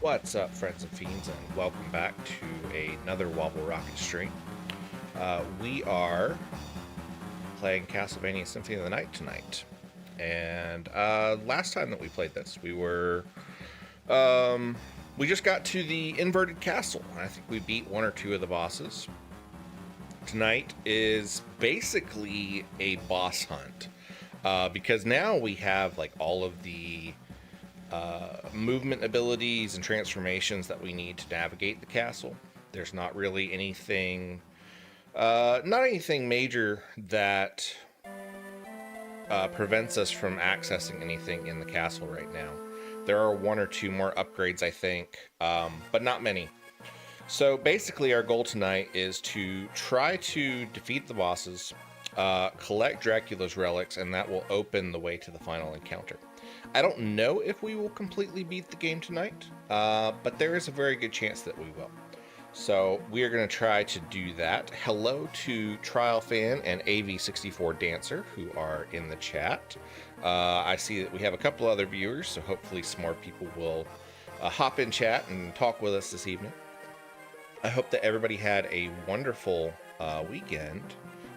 What's up, friends and fiends, and welcome back to another Wobblerocket stream. We are playing Castlevania Symphony of the Night tonight. And last time that we played this, we just got to the inverted castle. I think we beat one or two of the bosses. Tonight is basically a boss hunt, because now we have like all of the movement abilities and transformations that we need to navigate the castle. There's not really anything, not anything major that prevents us from accessing anything in the castle right now. There are one or two more upgrades, I think, but not many. So basically our goal tonight is to try to defeat the bosses, collect Dracula's relics, and that will open the way to the final encounter. I don't know if we will completely beat the game tonight, but there is a very good chance that we will. So we are going to try to do that. Hello to Trial Fan and AV64 Dancer, who are in the chat. I see that we have a couple other viewers, so hopefully some more people will hop in chat and talk with us this evening. I hope that everybody had a wonderful weekend.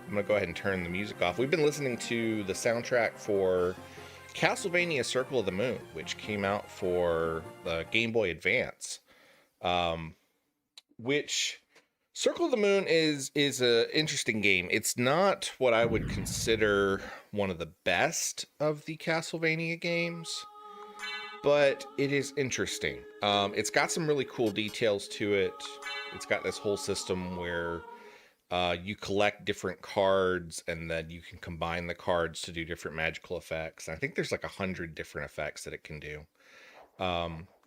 I'm going to go ahead and turn the music off. We've been listening to the soundtrack for Castlevania Circle of the Moon, which came out for the Game Boy Advance. Which Circle of the Moon is an interesting game. It's not what I would consider one of the best of the Castlevania games, but it is interesting. It's got some really cool details to it. It's got this whole system where you collect different cards and then you can combine the cards to do different magical effects. I think there's like 100 different effects that it can do.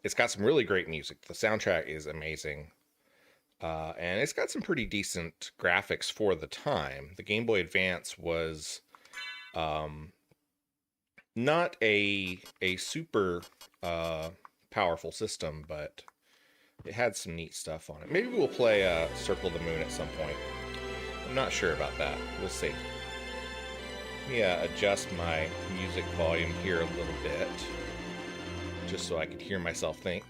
It's got some really great music. The soundtrack is amazing. And it's got some pretty decent graphics for the time. The Game Boy Advance was not a super powerful system, but it had some neat stuff on it. Maybe we'll play Circle of the Moon at some point. I'm not sure about that. We'll see. Let me adjust my music volume here a little bit, just so I can hear myself think.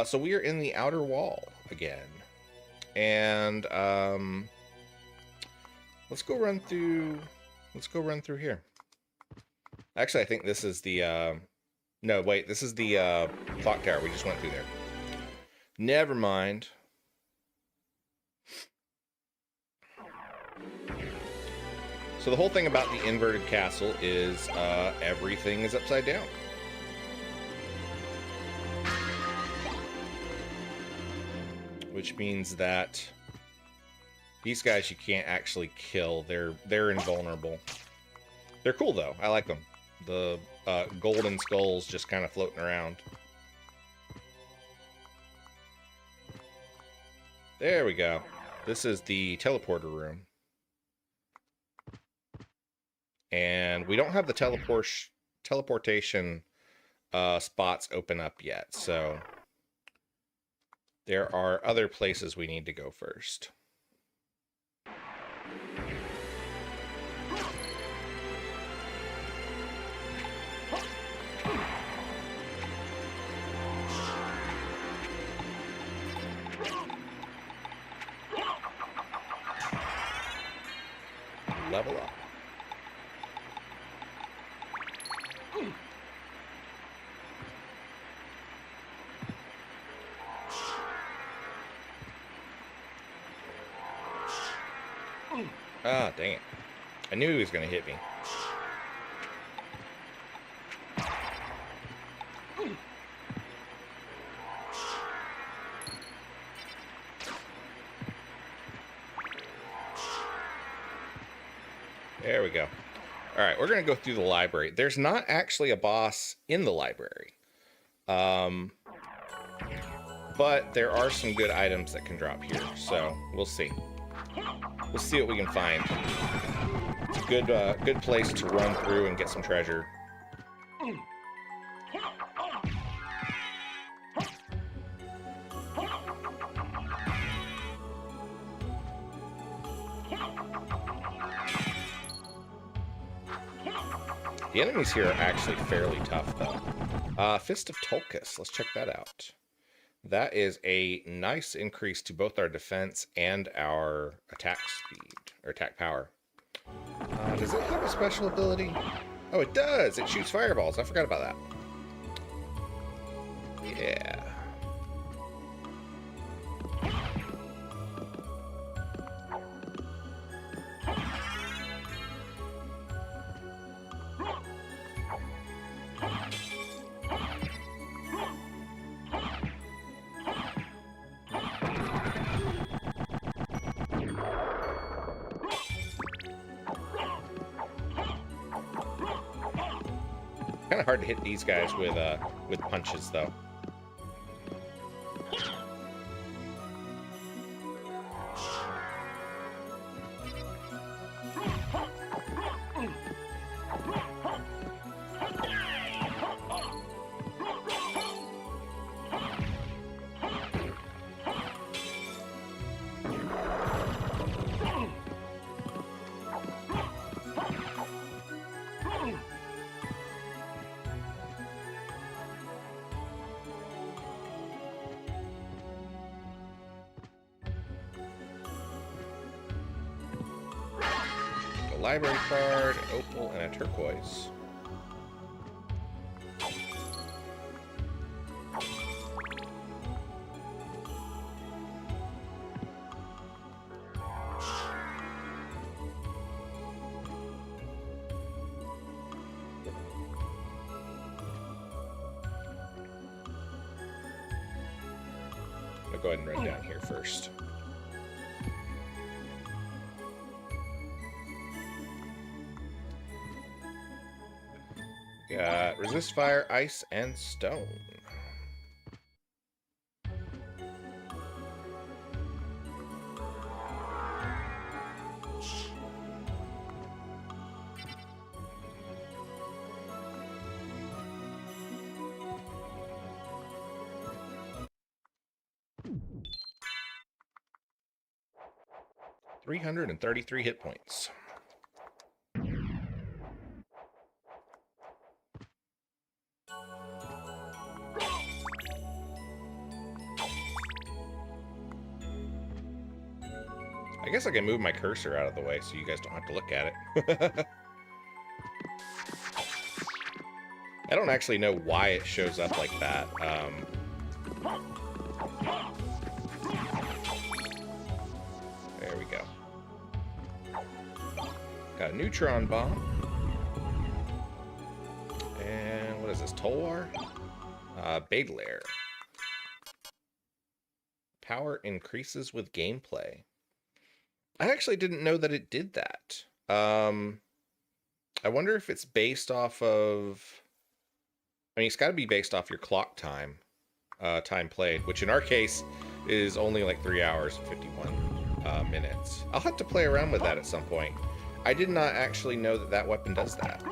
So we are in the outer wall again. And let's go run through here. Actually, I think this is the no, wait, this is the clock tower. We just went through there. Never mind. So the whole thing about the inverted castle is everything is upside down. Which means that these guys you can't actually kill. They're invulnerable. They're cool though. I like them. The golden skulls just kind of floating around. There we go. This is the teleporter room. And we don't have the teleportation spots open up yet, so there are other places we need to go first. Level up. Ah, dang it. I knew he was going to hit me. There we go. All right, we're going to go through the library. There's not actually a boss in the library. But there are some good items that can drop here, so we'll see. We'll see what we can find. It's a good place to run through and get some treasure. The enemies here are actually fairly tough, though. Fist of Tulkas. Let's check that out. That is a nice increase to both our defense and our attack speed, or attack power. Does it have a special ability? Oh, it does! It shoots fireballs. I forgot about that. Yeah. Kind of hard to hit these guys with punches, though. Library card, opal, and a turquoise. I'll go ahead and write down here first. Got resist fire, ice, and stone. $333 hit points. I guess I can move my cursor out of the way so you guys don't have to look at it. I don't actually know why it shows up like that. There we go. Got a neutron bomb. And what is this? Tolwar? Baudelaire. Power increases with gameplay. I actually didn't know that it did that. I wonder if it's based off of... I mean, it's got to be based off your clock time, time played, which in our case is only like 3 hours and 51 minutes. I'll have to play around with that at some point. I did not actually know that that weapon does that.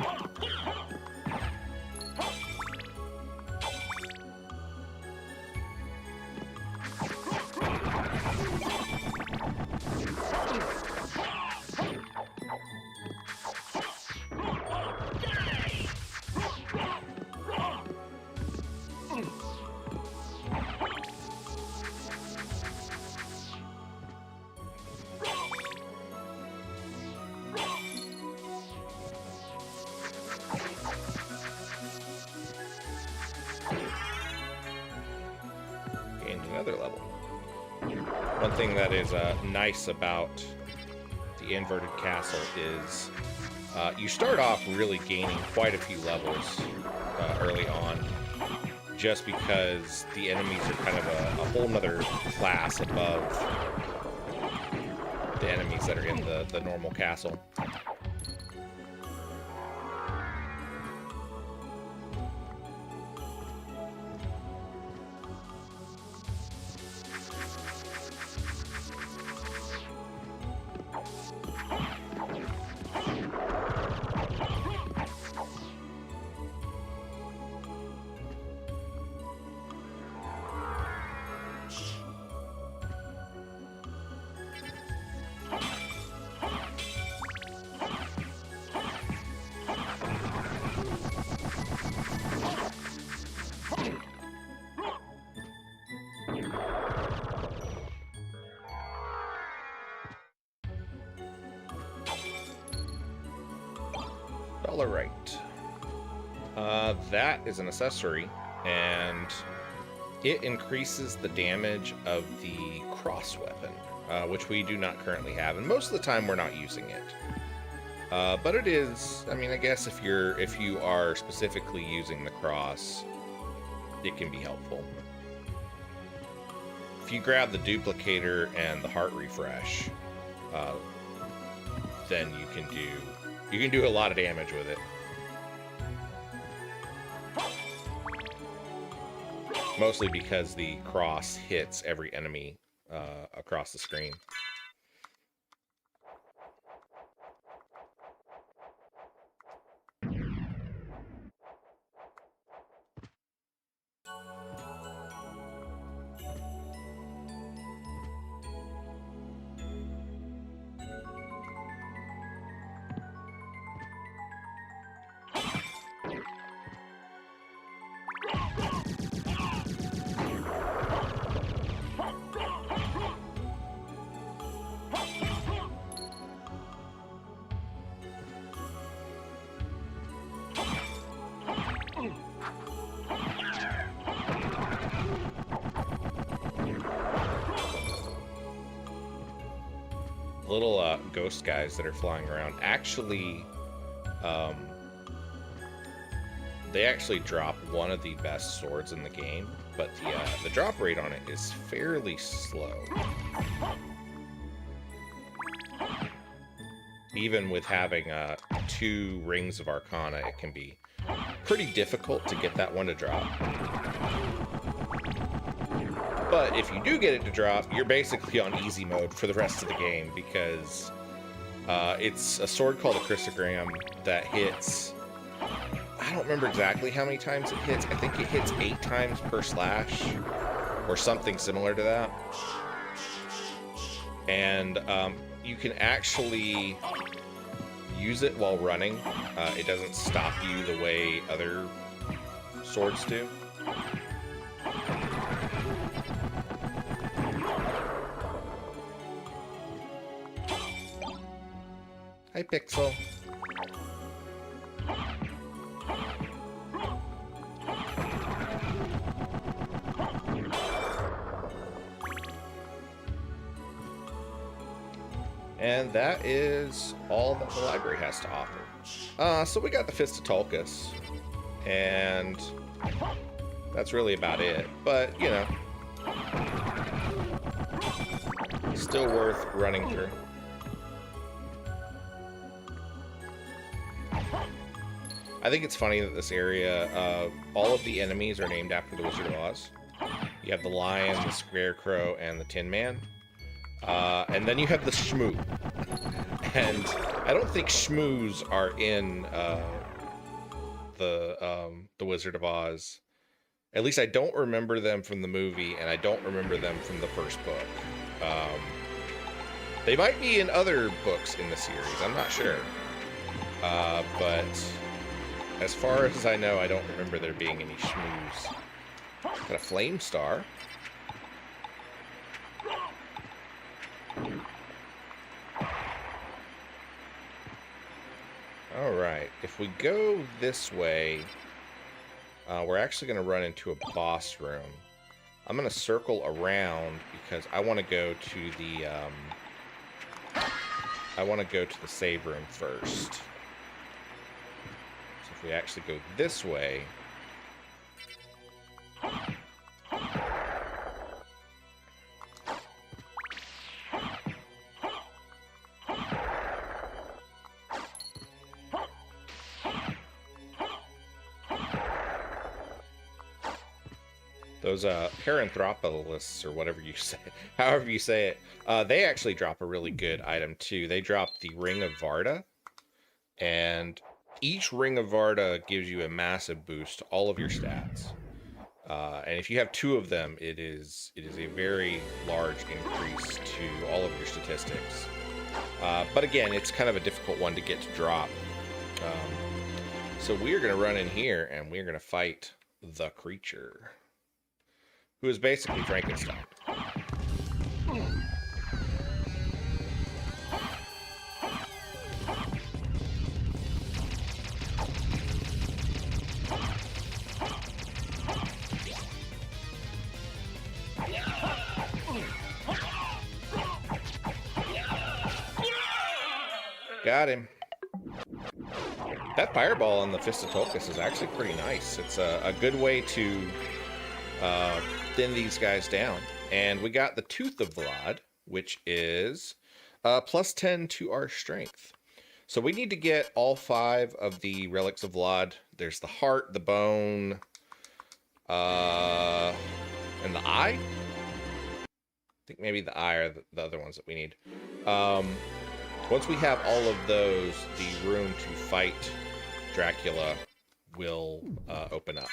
Another level. One thing that is nice about the inverted castle is you start off really gaining quite a few levels early on, just because the enemies are kind of a whole nother class above the enemies that are in the normal castle. Wobblerocket. That is an accessory, and it increases the damage of the cross weapon, which we do not currently have, and most of the time we're not using it. But it is, I mean, I guess if you are specifically using the cross, it can be helpful. If you grab the duplicator and the heart refresh, then you can do a lot of damage with it. Mostly because the cross hits every enemy across the screen. Little ghost guys that are flying around actually they actually drop one of the best swords in the game, but the drop rate on it is fairly slow. Even with having 2 rings of Arcana, it can be pretty difficult to get that one to drop. But if you do get it to drop, you're basically on easy mode for the rest of the game, because it's a sword called a Chrysogram that hits, I don't remember exactly how many times it hits. I think it hits 8 times per slash, or something similar to that. And you can actually use it while running. It doesn't stop you the way other swords do. Hi, Pixel. And that is all that the library has to offer. So we got the Fist of Tulkas, and that's really about it. But, you know, still worth running through. I think it's funny that this area, all of the enemies are named after the Wizard of Oz. You have the Lion, the Scarecrow, and the Tin Man. And then you have the Shmoo. And I don't think Shmoos are in the Wizard of Oz. At least I don't remember them from the movie, and I don't remember them from the first book. They might be in other books in the series, I'm not sure. But as far as I know, I don't remember there being any Shmoos. Got a Flame Star. Alright, if we go this way, we're actually going to run into a boss room. I'm going to circle around because I want to go to the save room first. So if we actually go this way, those Paranthropalists, or whatever you say, however you say it, they actually drop a really good item too. They drop the Ring of Varda, and each Ring of Varda gives you a massive boost to all of your stats. And if you have 2 of them, it is a very large increase to all of your statistics. But again, it's kind of a difficult one to get to drop. So we are going to run in here, and we're going to fight the creature, who is basically Frankenstein. Got him. That fireball on the Fist of Tulkas is actually pretty nice. It's a good way to thin these guys down. And we got the Tooth of Vlad, which is plus 10 to our strength. So we need to get all 5 of the Relics of Vlad. There's the heart, the bone, and the eye. I think maybe the eye are the other ones that we need. Once we have all of those, the room to fight Dracula will open up.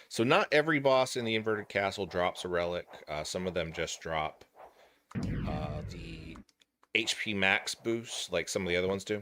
So not every boss in the Inverted Castle drops a relic. Some of them just drop the HP max boost, like some of the other ones do.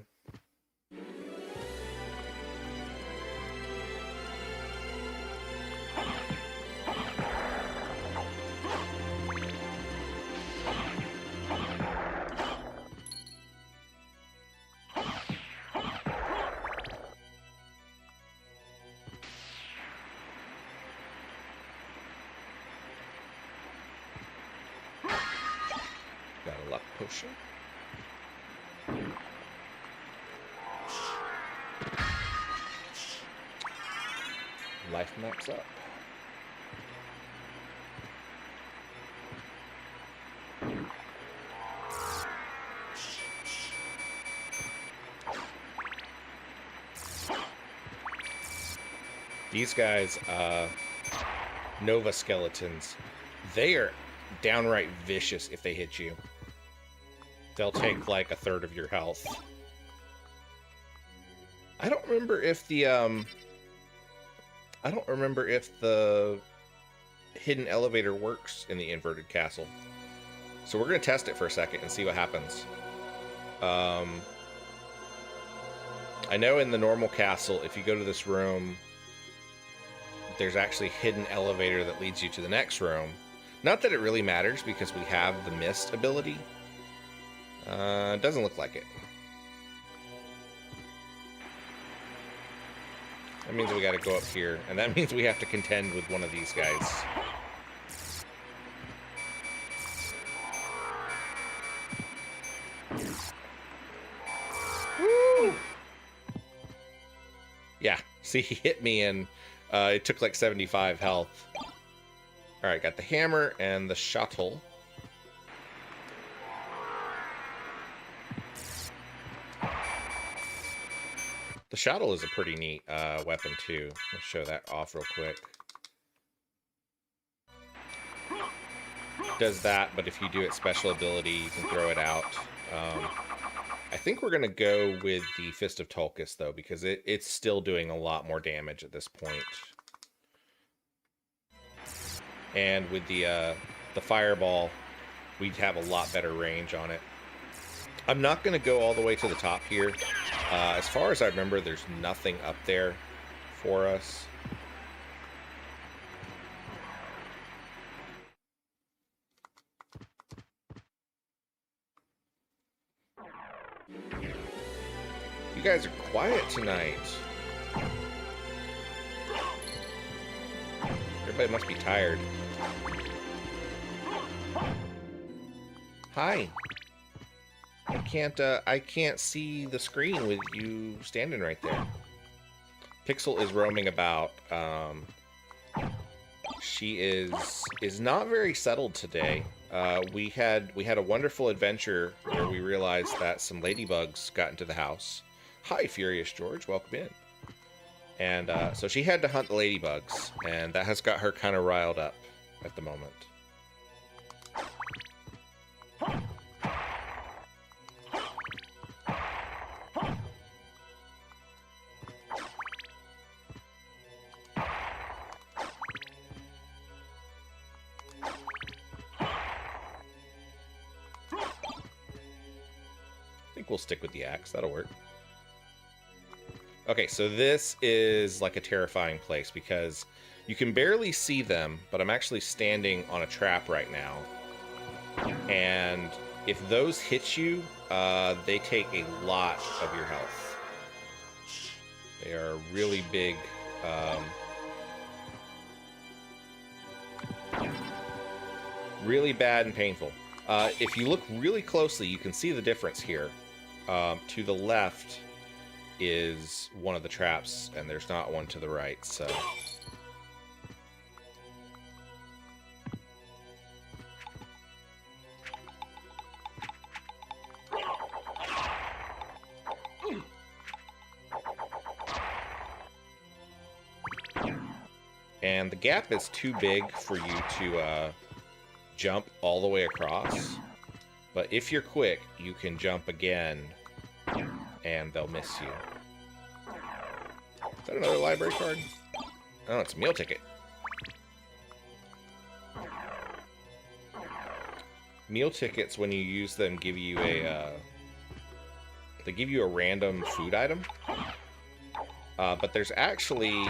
Got a luck potion. Life maps up. These guys, Nova Skeletons, they are downright vicious if they hit you. They'll take like a third of your health. I don't remember if the hidden elevator works in the Inverted Castle. So we're gonna test it for a second and see what happens. I know in the normal castle, if you go to this room, there's actually a hidden elevator that leads you to the next room. Not that it really matters because we have the mist ability. It doesn't look like it. That means we gotta go up here, and that means we have to contend with one of these guys. Woo! Yeah, see, he hit me and it took like 75 health. Alright, got the hammer and the shuttle. The shuttle is a pretty neat weapon too. Let's show that off real quick. Does that, but if you do its special ability, you can throw it out. I think we're gonna go with the Fist of Tulkas though, because it's still doing a lot more damage at this point. And with the fireball, we'd have a lot better range on it. I'm not going to go all the way to the top here. As far as I remember, there's nothing up there for us. You guys are quiet tonight. Everybody must be tired. Hi. I can't see the screen with you standing right there. Pixel is roaming about. She is not very settled today. We had a wonderful adventure where we realized that some ladybugs got into the house. Hi, Furious George, welcome in. And so she had to hunt the ladybugs, and that has got her kind of riled up at the moment. I think we'll stick with the axe, that'll work. Okay, so this is like a terrifying place because you can barely see them, but I'm actually standing on a trap right now. And if those hit you, they take a lot of your health. They are really big. Really bad and painful. If you look really closely, you can see the difference here. To the left is one of the traps, and there's not one to the right, so... And the gap is too big for you to jump all the way across. But if you're quick, you can jump again, and they'll miss you. Is that another library card? Oh, it's a meal ticket. Meal tickets, when you use them, give you a... they give you a random food item. But there's actually...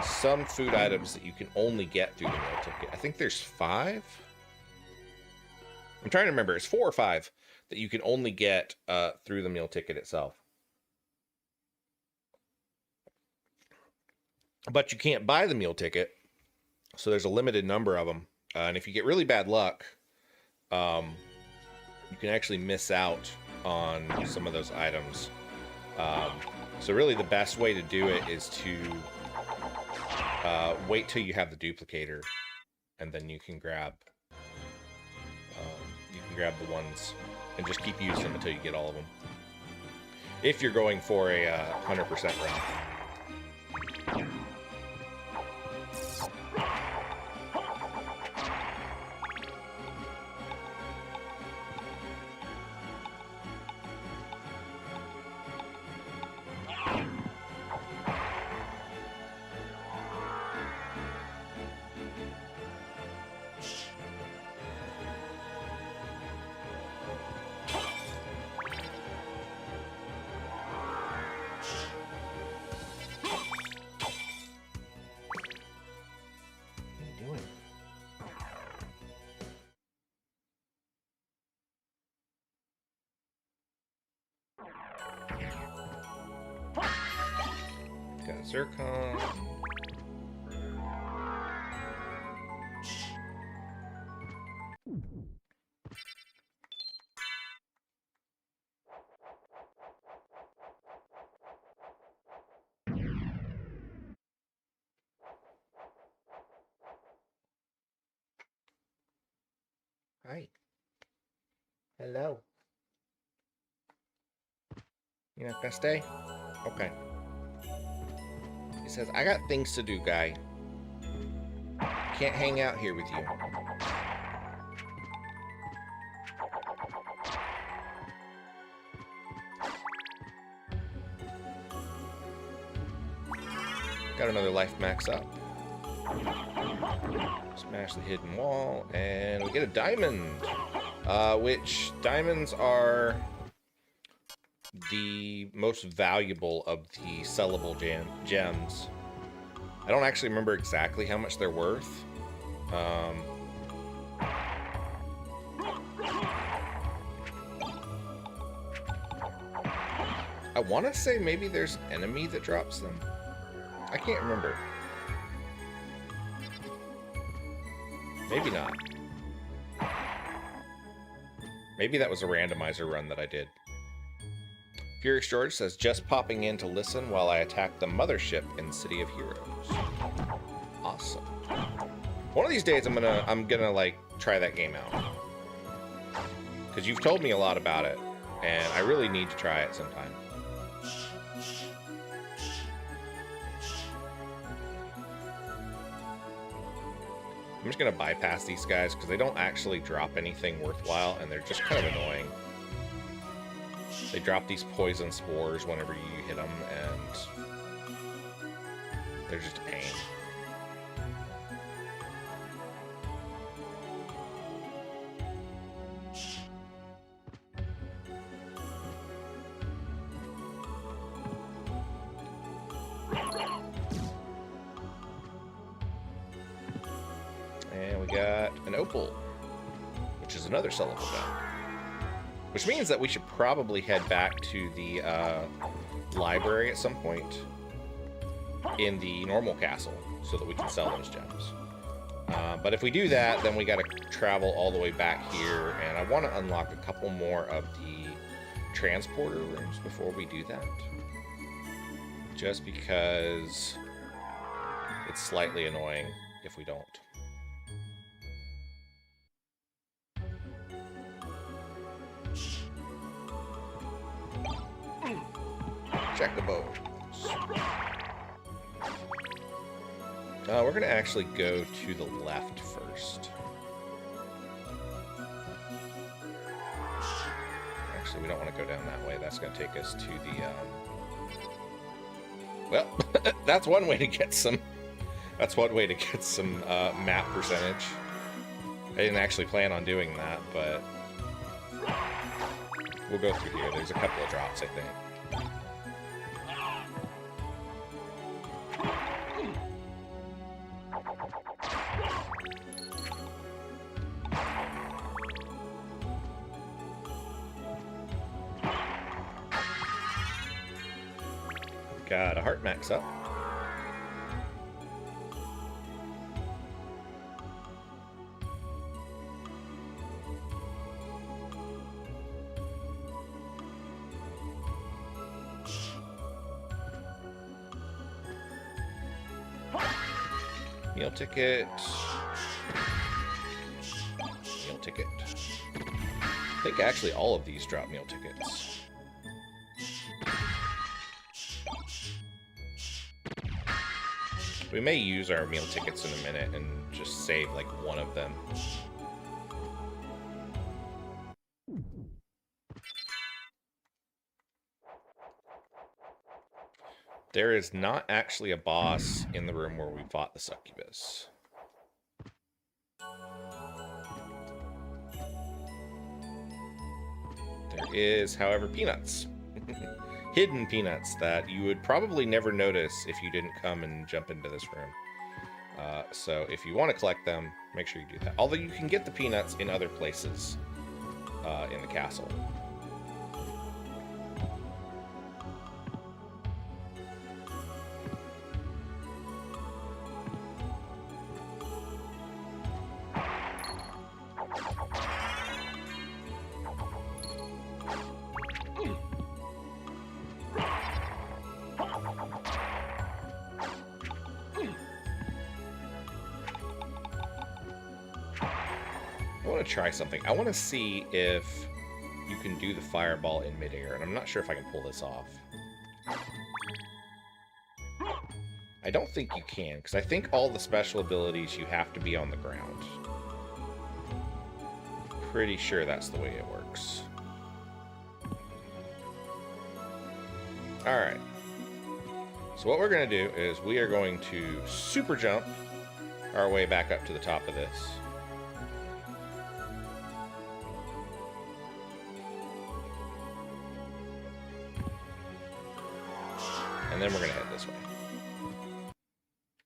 some food items that you can only get through the meal ticket. I think there's 5? I'm trying to remember. It's 4 or 5 that you can only get through the meal ticket itself. But you can't buy the meal ticket, so there's a limited number of them. And if you get really bad luck, you can actually miss out on some of those items. So really the best way to do it is to wait till you have the duplicator, and then you can grab the ones and just keep using them until you get all of them. If you're going for a 100% run. Zircon. Hi. Hello. You're not gonna stay? Okay. He says, I got things to do, guy. Can't hang out here with you. Got another life max up. Smash the hidden wall, and we get a diamond. Which diamonds are the most valuable of the sellable gems. I don't actually remember exactly how much they're worth. I want to say maybe there's an enemy that drops them. I can't remember. Maybe not. Maybe that was a randomizer run that I did. Furious George says, just popping in to listen while I attack the mothership in City of Heroes. Awesome. One of these days I'm gonna like try that game out. Because you've told me a lot about it, and I really need to try it sometime. I'm just gonna bypass these guys because they don't actually drop anything worthwhile, and they're just kind of annoying. They drop these poison spores whenever you hit them, and they're just a pain. And we got an opal, which is another sellable gem. Which means that we should probably head back to the library at some point in the normal castle so that we can sell those gems. But if we do that, then we got to travel all the way back here, and I want to unlock a couple more of the transporter rooms before we do that. Just because it's slightly annoying if we don't. Check the boat. We're going to actually go to the left first. Actually, we don't want to go down that way. That's going to take us to the... Well, that's one way to get some... That's one way to get some map percentage. I didn't actually plan on doing that, but... We'll go through here. There's a couple of drops, I think. Got a heart max up. Meal ticket. Meal ticket. I think actually all of these drop meal tickets. We may use our meal tickets in a minute and just save like one of them. There is not actually a boss in the room where we fought the succubus. There is, however, peanuts. Hidden peanuts that you would probably never notice if you didn't come and jump into this room. So if you want to collect them, make sure you do that. Although you can get the peanuts in other places in the castle. Try something. I want to see if you can do the fireball in midair, and I'm not sure if I can pull this off. I don't think you can, because I think all the special abilities you have to be on the ground. Pretty sure that's the way it works. Alright. So what we're going to do is we are going to super jump our way back up to the top of this. And then we're going to head this way.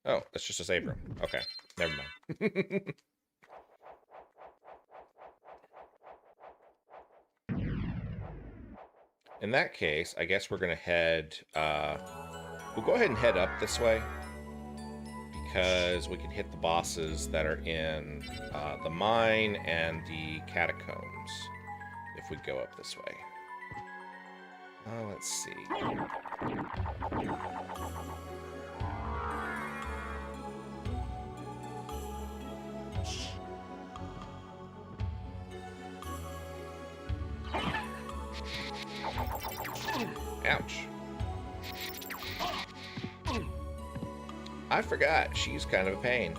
Oh, that's just a save room. Okay, never mind. In that case, I guess we're going to head... we'll go ahead and head up this way. Because we can hit the bosses that are in the mine and the catacombs. If we go up this way. Let's see. Ouch. I forgot. She's kind of a pain.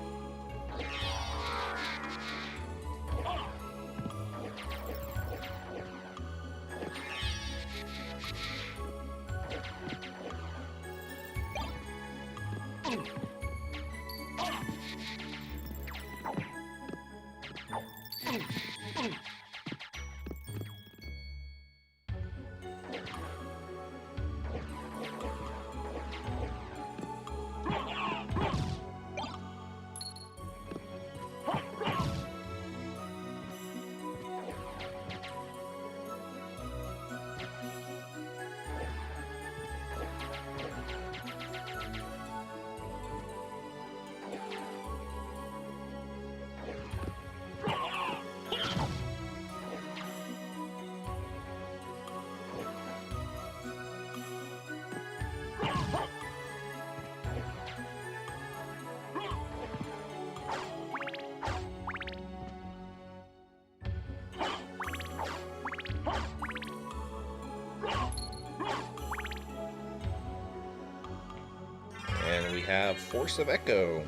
have Force of Echo.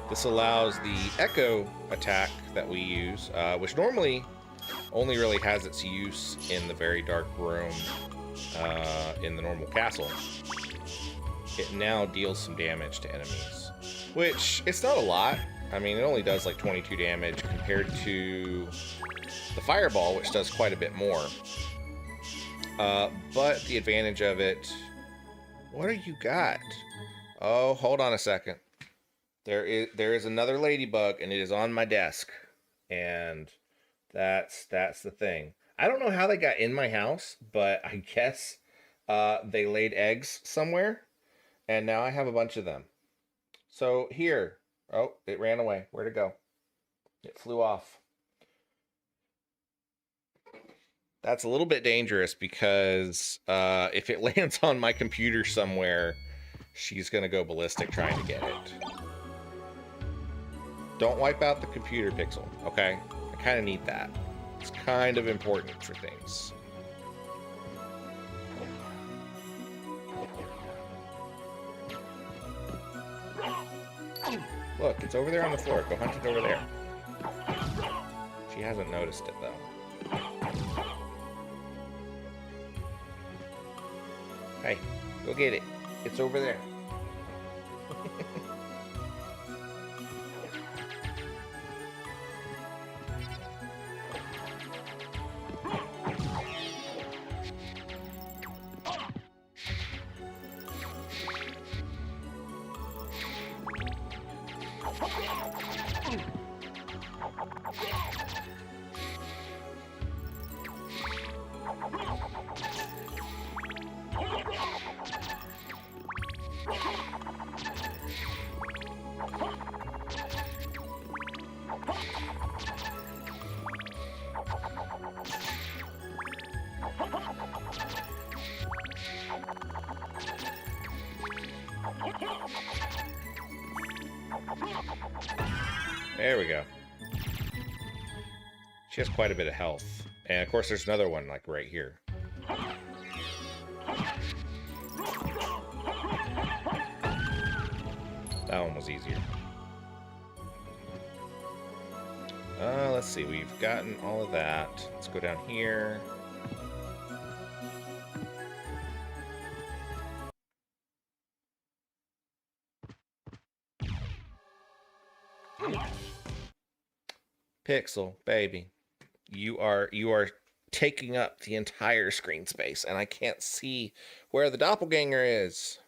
This allows the Echo attack that we use, which normally only really has its use in the very dark room in the normal castle. It now deals some damage to enemies, which it's not a lot. I mean, it only does like 22 damage compared to the Fireball, which does quite a bit more. But the advantage of it... What do you got? Oh, hold on a second. There is another ladybug, and it is on my desk. And that's the thing. I don't know how they got in my house, but I guess they laid eggs somewhere, and now I have a bunch of them. So here. Oh, it ran away. Where'd it go? It flew off. That's a little bit dangerous because if it lands on my computer somewhere, she's going to go ballistic trying to get it. Don't wipe out the computer, Pixel, okay? I kind of need that. It's kind of important for things. Look, it's over there on the floor. Go hunt it over there. She hasn't noticed it, though. Hey, go get it. It's over there. There we go. She has quite a bit of health. And of course there's another one like right here. That one was easier. Let's see, we've gotten all of that. Let's go down here. Pixel, baby, you are taking up the entire screen space, and I can't see where the doppelganger is.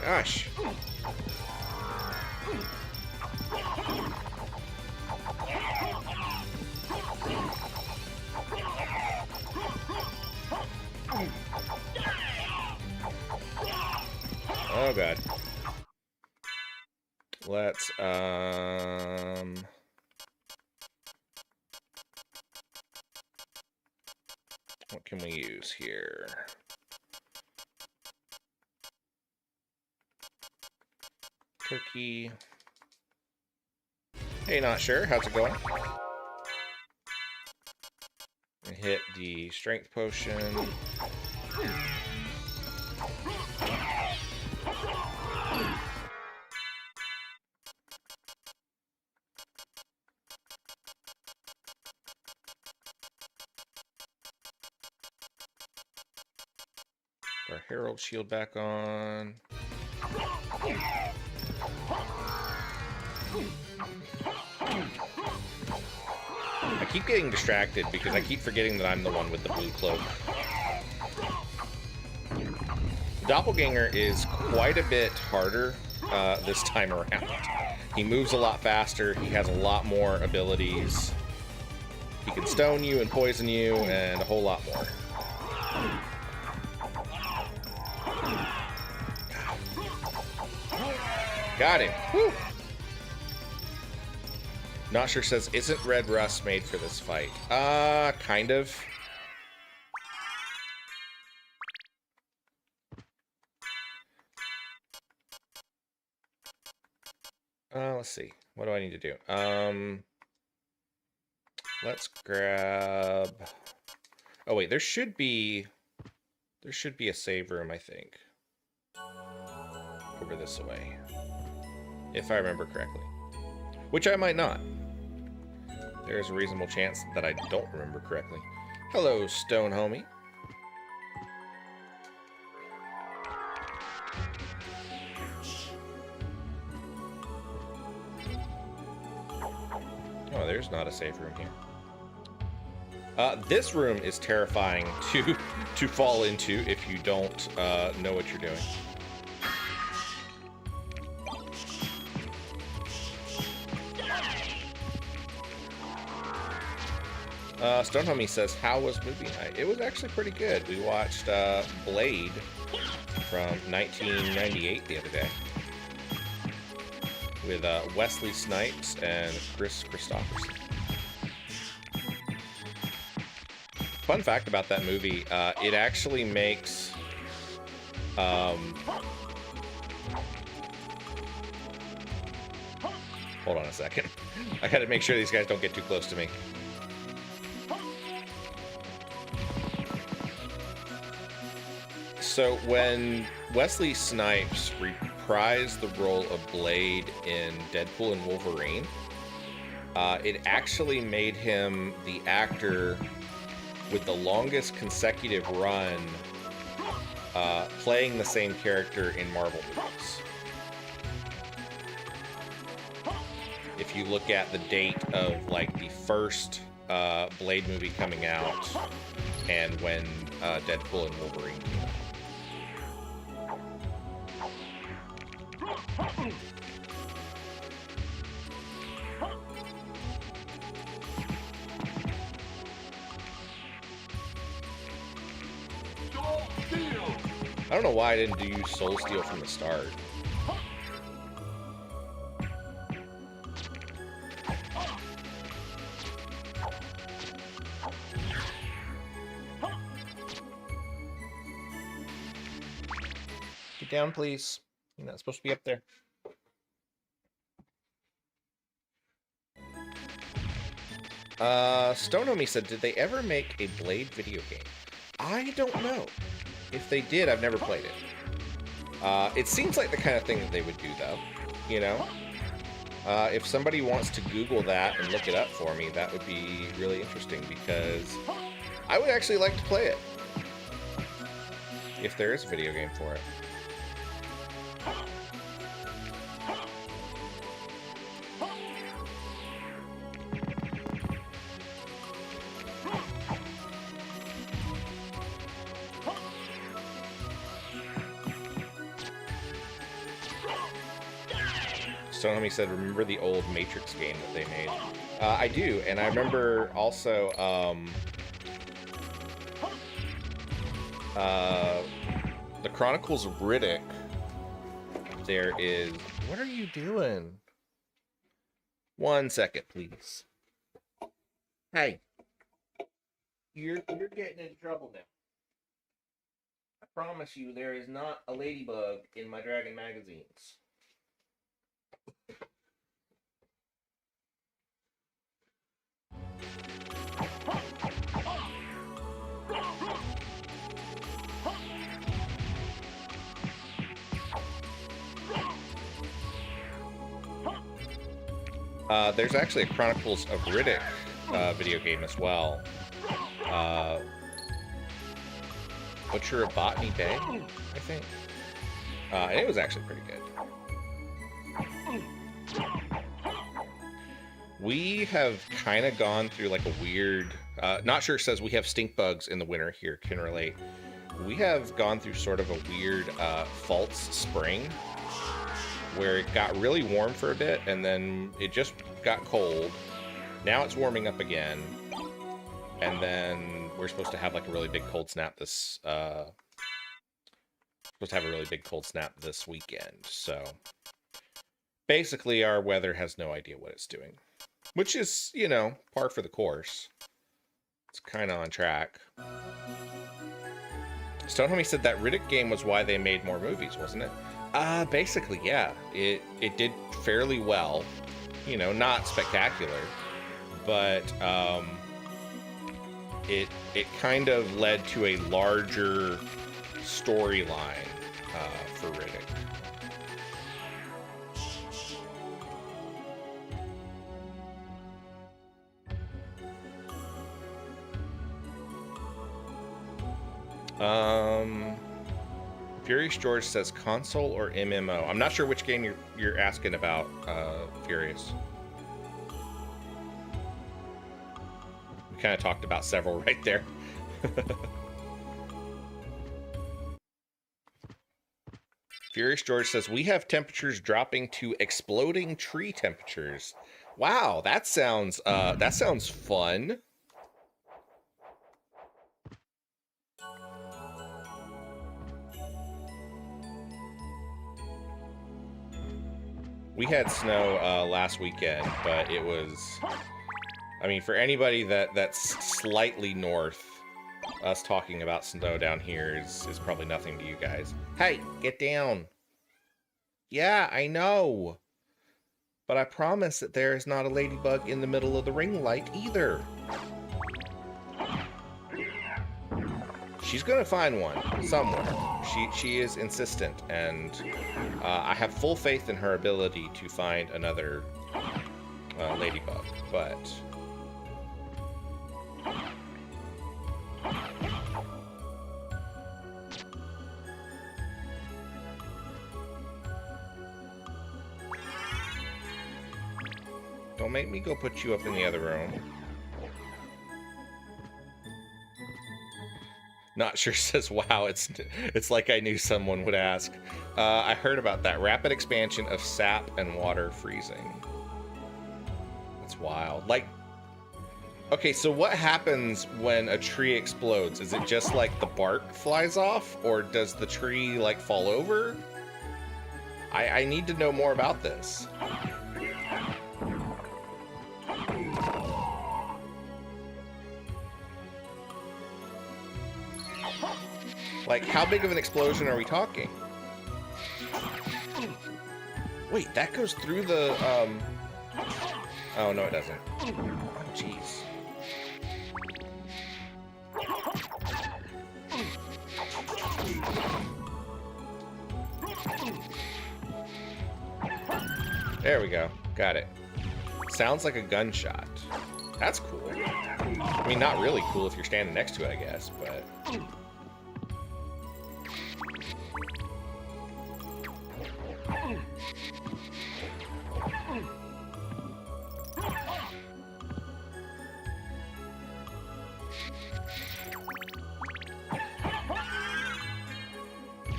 Gosh. Oh god. Let's what can we use here? Turkey. Hey, not sure. How's it going? Hit the strength potion. Our Herald shield back on. I keep getting distracted because I keep forgetting that I'm the one with the blue cloak. The doppelganger is quite a bit harder this time around. He moves a lot faster. He has a lot more abilities. He can stone you and poison you and a whole lot more. Got him. Woo. Not sure says, isn't red rust made for this fight? Kind of. Let's see. What do I need to do? Let's grab... Oh, wait, there should be a save room, I think. Over this way. If I remember correctly. Which I might not. There's a reasonable chance that I don't remember correctly. Hello, Stone Homie. Oh, there's not a safe room here. This room is terrifying to fall into if you don't know what you're doing. Stone Homie says, how was movie night? It was actually pretty good. We watched Blade from 1998 the other day with Wesley Snipes and Chris Christopherson. Fun fact about that movie, it actually makes... hold on a second. I gotta make sure these guys don't get too close to me. So when Wesley Snipes reprised the role of Blade in Deadpool and Wolverine, it actually made him the actor with the longest consecutive run playing the same character in Marvel movies. If you look at the date of like the first Blade movie coming out and when Deadpool and Wolverine came out. I don't know why I didn't use Soul Steel from the start. Get down, please. You're not supposed to be up there. Stone Homie said, did they ever make a Blade video game? I don't know. If they did, I've never played it. It seems like the kind of thing that they would do, though. You know? If somebody wants to Google that and look it up for me, that would be really interesting, because I would actually like to play it. If there is a video game for it. Sony said, remember the old Matrix game that they made? I do, and I remember also the Chronicles of Riddick. There is... What are you doing? 1 second, please. Hey. You're getting into trouble now. I promise you, there is not a ladybug in my Dragon magazines. There's actually a Chronicles of Riddick video game as well. Butcher of Botany Bay, I think. And it was actually pretty good. We have kind of gone through like a weird... Not sure says we have stink bugs in the winter here, can relate. We have gone through sort of a weird false spring where it got really warm for a bit and then it just got cold. Now it's warming up again. And then we're supposed to have like a really big cold snap this weekend. So basically our weather has no idea what it's doing, which is, you know, par for the course. It's kind of on track. Stone Homie said that Riddick game was why they made more movies, wasn't it? Basically, yeah. It did fairly well. You know, not spectacular, but it kind of led to a larger storyline for Riddick. Furious George says console or MMO. I'm not sure which game you're asking about, Furious. We kind of talked about several right there. Furious George says we have temperatures dropping to exploding tree temperatures. Wow, that sounds fun. We had snow last weekend, but it was, I mean, for anybody that's slightly north, us talking about snow down here is probably nothing to you guys. Hey, get down. Yeah, I know. But I promise that there is not a ladybug in the middle of the ring light either. She's gonna find one somewhere. She is insistent, and I have full faith in her ability to find another ladybug, but don't make me go put you up in the other room. Not sure says, wow, it's like I knew someone would ask. I heard about that. Rapid expansion of sap and water freezing. That's wild. Like, okay, so what happens when a tree explodes? Is it just like the bark flies off? Or does the tree like fall over? I need to know more about this. Like, how big of an explosion are we talking? Wait, that goes through the, Oh, no, it doesn't. Oh, jeez. There we go. Got it. Sounds like a gunshot. That's cool. I mean, not really cool if you're standing next to it, I guess, but...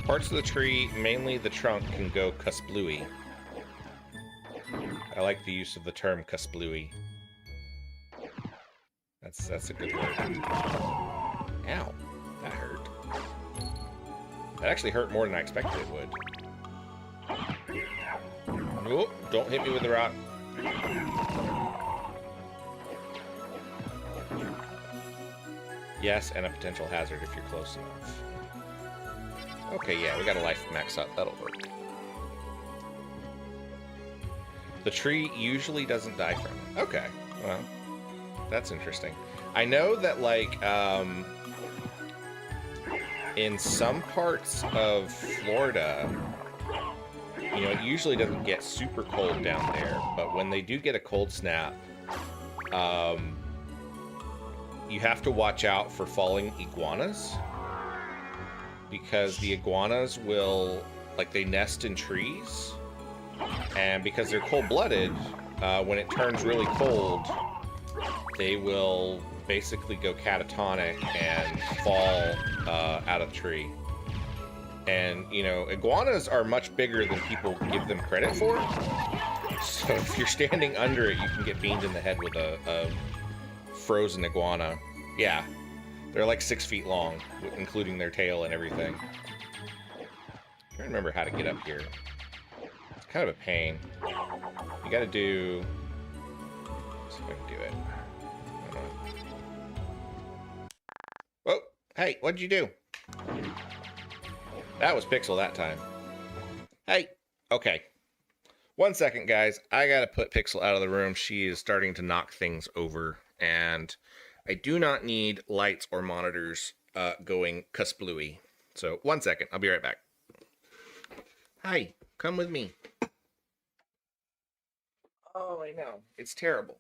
Parts of the tree, mainly the trunk, can go kasplooey. I like the use of the term kasplooey. That's a good word. Ow, that hurt. That actually hurt more than I expected it would. Oh, don't hit me with the rock. Yes, and a potential hazard if you're close enough. Okay, yeah, we got a life max up. That'll work. The tree usually doesn't die from it. Okay, well, that's interesting. I know that, like, in some parts of Florida, you know, it usually doesn't get super cold down there, but when they do get a cold snap, you have to watch out for falling iguanas. Because the iguanas will, like, they nest in trees, and because they're cold-blooded, when it turns really cold, they will basically go catatonic and fall out of the tree. And, you know, iguanas are much bigger than people give them credit for, so if you're standing under it, you can get beamed in the head with a frozen iguana. Yeah. They're like 6 feet long, including their tail and everything. I'm trying to remember how to get up here. It's kind of a pain. You gotta do... Let's see if I can do it. Whoa! Hey, what'd you do? That was Pixel that time. Hey, Okay. 1 second, guys. I gotta put Pixel out of the room. She is starting to knock things over, and I do not need lights or monitors going cuss-bluey. So 1 second. I'll be right back. Hi. Come with me. Oh, I know. It's terrible.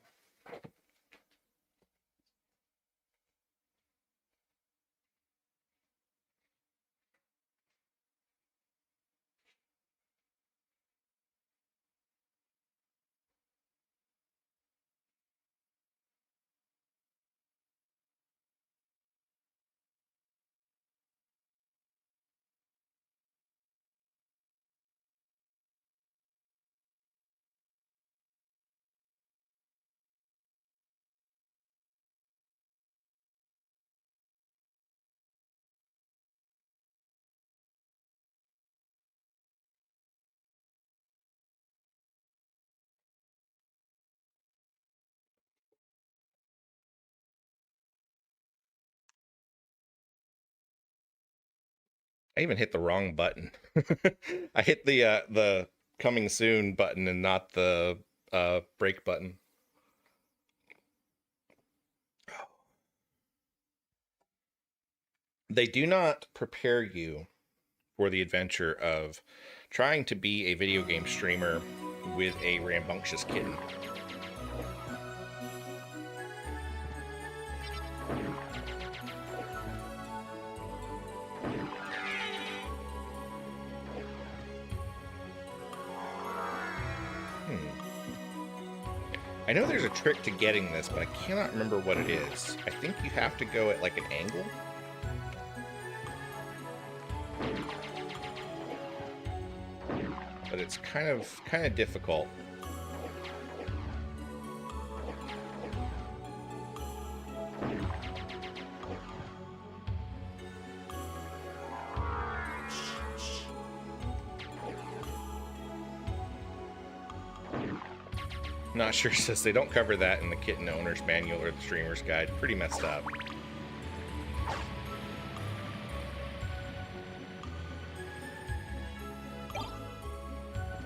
I even hit the wrong button. I hit the coming soon button and not the break button. They do not prepare you for the adventure of trying to be a video game streamer with a rambunctious kitten. I know there's a trick to getting this, but I cannot remember what it is. I think you have to go at like an angle. But it's kind of difficult. Not sure, says they don't cover that in the kitten owner's manual or the streamer's guide. Pretty messed up.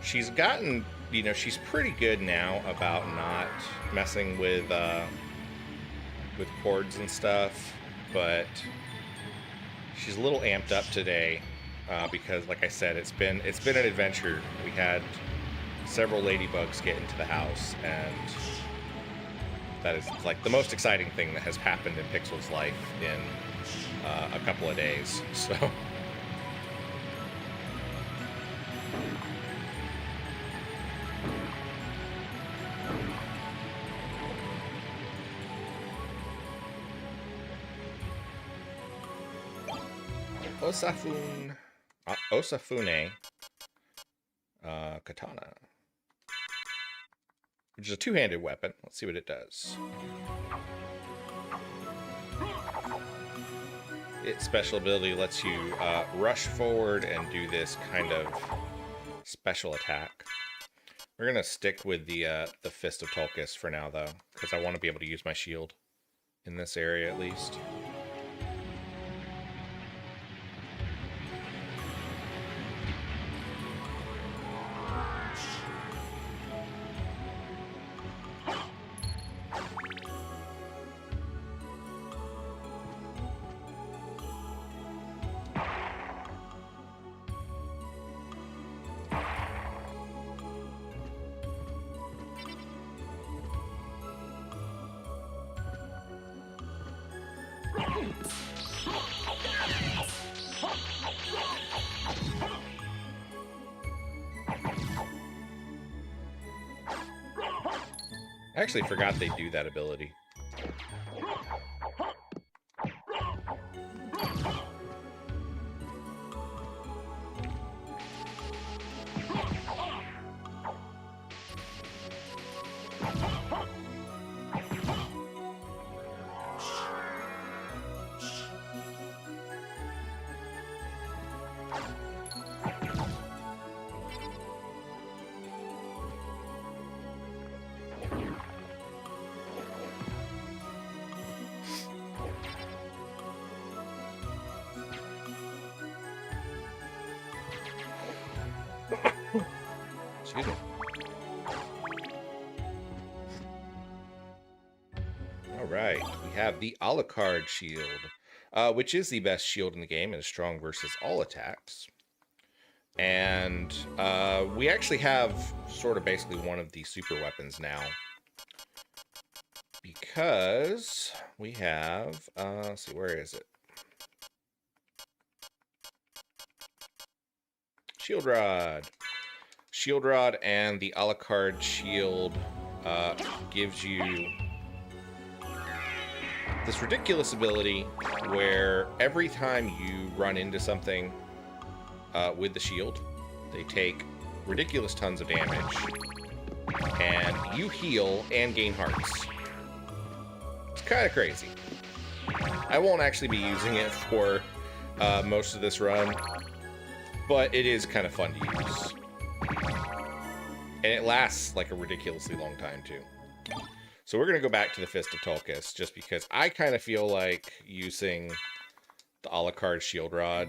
She's gotten, you know, she's pretty good now about not messing with cords and stuff, but she's a little amped up today because, like I said, it's been an adventure. We had several ladybugs get into the house, and that is like the most exciting thing that has happened in Pixel's life in a couple of days. So Osafune katana, which is a two-handed weapon. Let's see what it does. Its special ability lets you rush forward and do this kind of special attack. We're gonna stick with the Fist of Tulkas for now, though, because I want to be able to use my shield in this area at least. I actually forgot they do that ability. Excuse me. All right, we have the Alucard shield, which is the best shield in the game and is strong versus all attacks. And we actually have sort of basically one of the super weapons now, because we have, let's see, where is it? Shield Rod. Shield Rod and the Alucard shield gives you this ridiculous ability where every time you run into something with the shield, they take ridiculous tons of damage, and you heal and gain hearts. It's kind of crazy. I won't actually be using it for most of this run, but it is kind of fun to use. And it lasts like a ridiculously long time, too. So we're going to go back to the Fist of Tulkas, just because I kind of feel like using the Alucard Shield Rod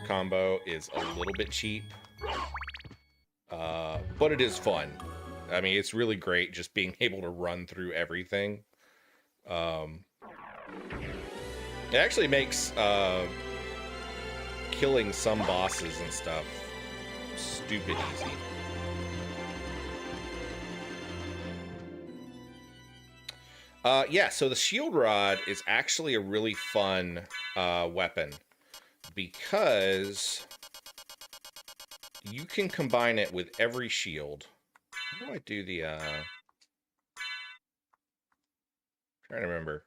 combo is a little bit cheap. But it is fun. I mean, it's really great just being able to run through everything. It actually makes killing some bosses and stuff stupid easy. Yeah, so the Shield Rod is actually a really fun weapon because you can combine it with every shield. How do I do the trying to remember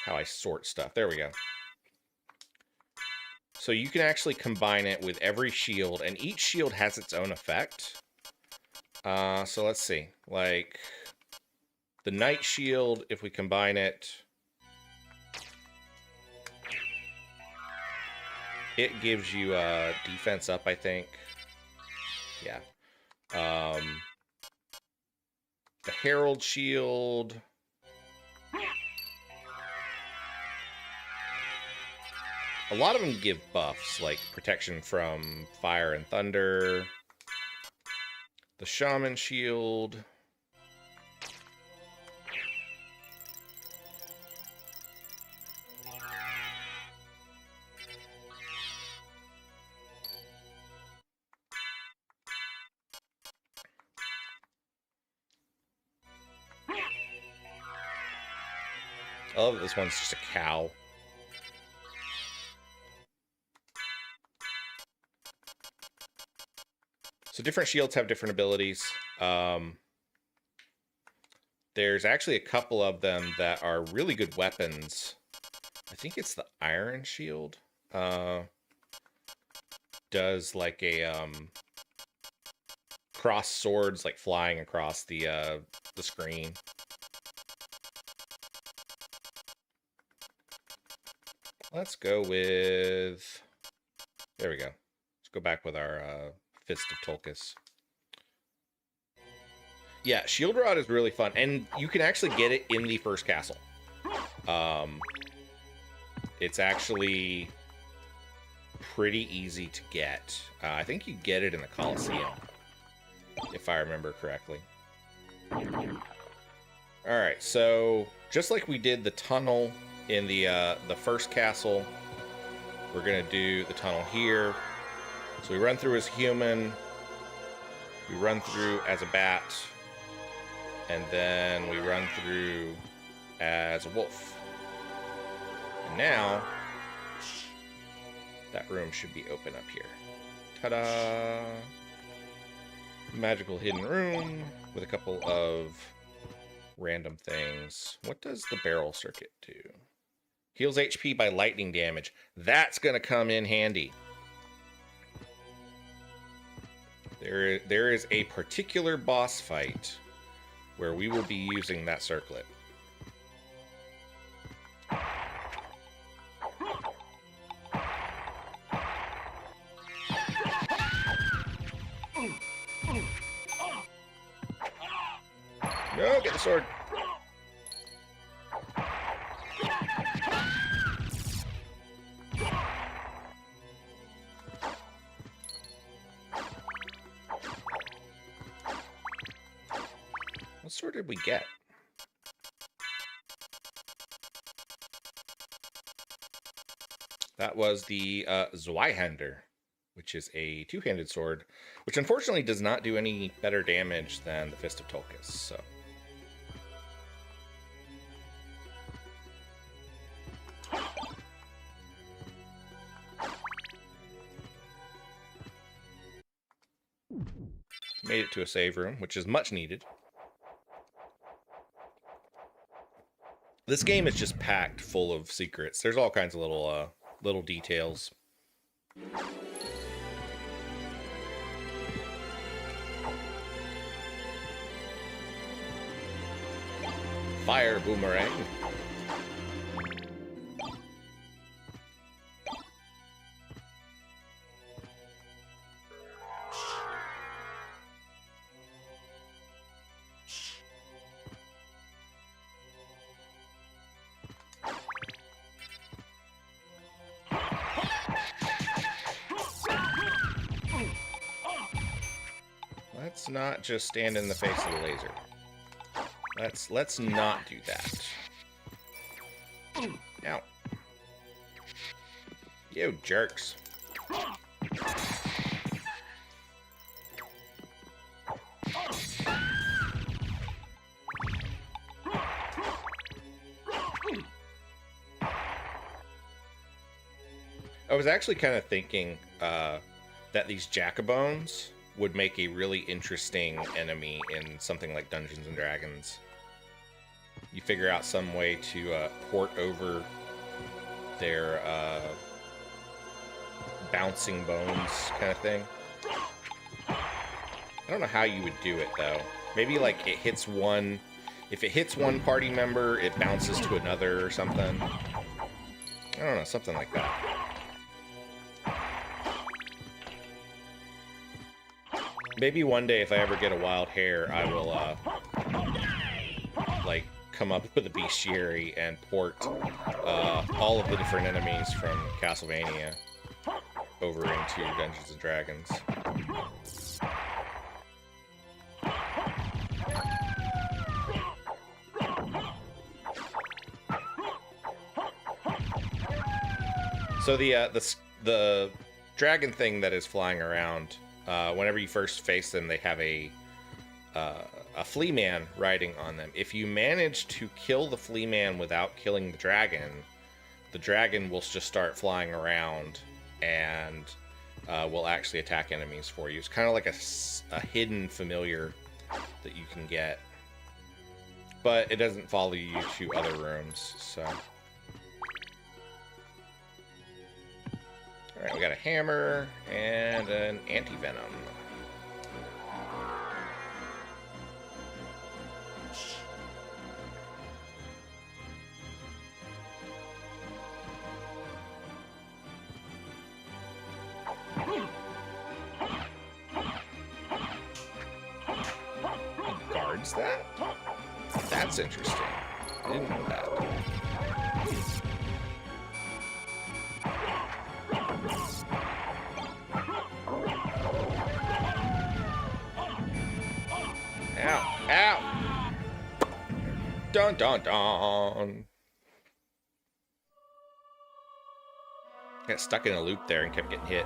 how I sort stuff. There we go. So you can actually combine it with every shield, and each shield has its own effect. So let's see. Like the Knight Shield, if we combine it, it gives you defense up, I think. Yeah. The Herald Shield. A lot of them give buffs, like protection from fire and thunder. The Shaman Shield. I love that this one's just a cow. So different shields have different abilities. There's actually a couple of them that are really good weapons. I think it's the Iron Shield. Does like a cross swords like flying across the screen. Let's go with, there we go. Let's go back with our Fist of Tulkas. Yeah, Shield Rod is really fun, and you can actually get it in the first castle. It's actually pretty easy to get. I think you get it in the Colosseum, if I remember correctly. Alright, so just like we did the tunnel in the first castle, we're gonna do the tunnel here. So we run through as human, we run through as a bat, and then we run through as a wolf. And now that room should be open up here. Ta-da! Magical hidden room with a couple of random things. What does the barrel circuit do? Heals HP by lightning damage. That's going to come in handy. There is a particular boss fight where we will be using that circlet. No, get the sword. sword did we get? That was the Zweihander, which is a two-handed sword, which unfortunately does not do any better damage than the Fist of Tolkis, so... Made it to a save room, which is much needed. This game is just packed full of secrets. There's all kinds of little details. Fire boomerang. Let's not just stand in the face of the laser. Let's not do that. Ow. You jerks. I was actually kind of thinking that these Jacobones would make a really interesting enemy in something like Dungeons and Dragons. You figure out some way to port over their bouncing bones kind of thing. I don't know how you would do it though. Maybe like it hits one, if it hits one party member, it bounces to another or something. I don't know, something like that. Maybe one day, if I ever get a wild hair, I will, like, come up with a bestiary and port all of the different enemies from Castlevania over into Dungeons and Dragons. So the dragon thing that is flying around, whenever you first face them, they have a flea man riding on them. If you manage to kill the flea man without killing the dragon will just start flying around and will actually attack enemies for you. It's kind of like a hidden familiar that you can get, but it doesn't follow you to other rooms, so... Alright, we got a hammer and an anti-venom. He guards that? That's interesting. I didn't know that. Ow! Ow! Dun dun dun! Got stuck in a loop there and kept getting hit.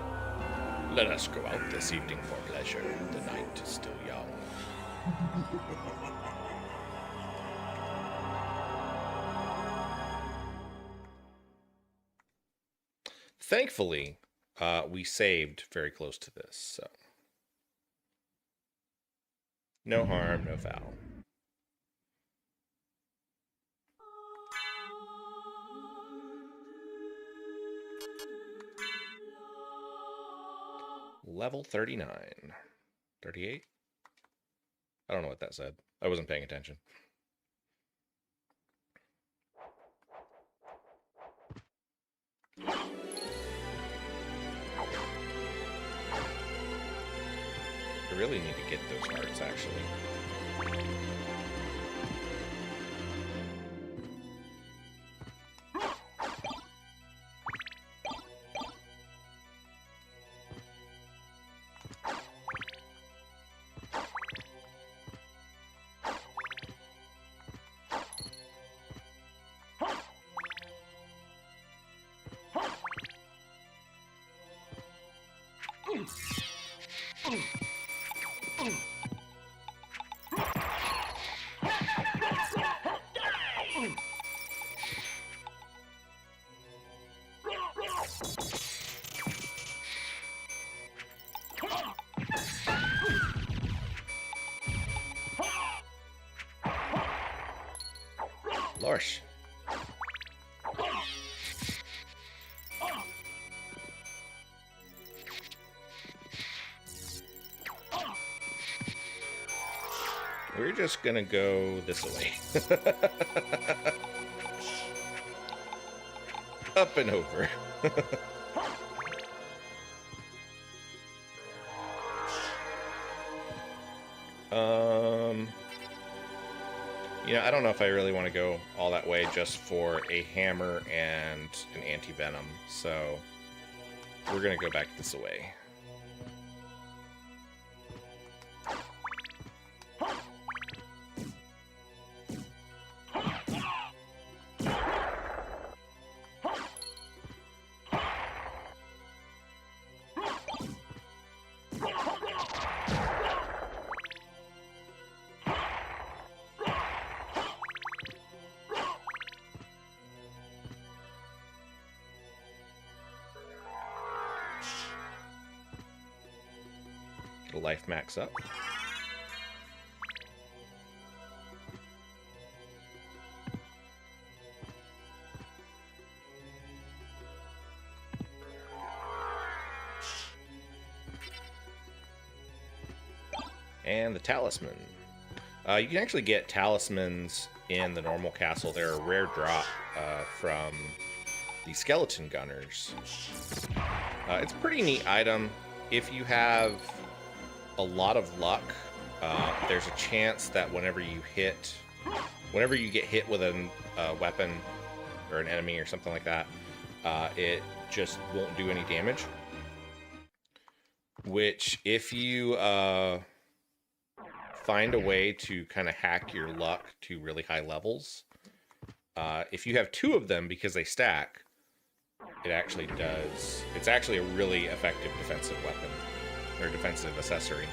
Let us go out this evening for pleasure. The night is still young. Thankfully, we saved very close to this, so... No harm, no foul. Level 39. 38? I don't know what that said. I wasn't paying attention. I really need to get those hearts, actually. Lorsh. We're just gonna go this way. Up and over. You know, I don't know if I really want to go all that way just for a hammer and an anti-venom, so we're gonna go back this way. Life max up. And the talisman. You can actually get talismans in the normal castle. They're a rare drop from the skeleton gunners. It's a pretty neat item. If you have a lot of luck, there's a chance that whenever you get hit with a weapon or an enemy or something like that, it just won't do any damage. Which, if you find a way to kind of hack your luck to really high levels, if you have 2 of them because they stack, it actually does. It's actually a really effective defensive weapon. Or defensive accessory.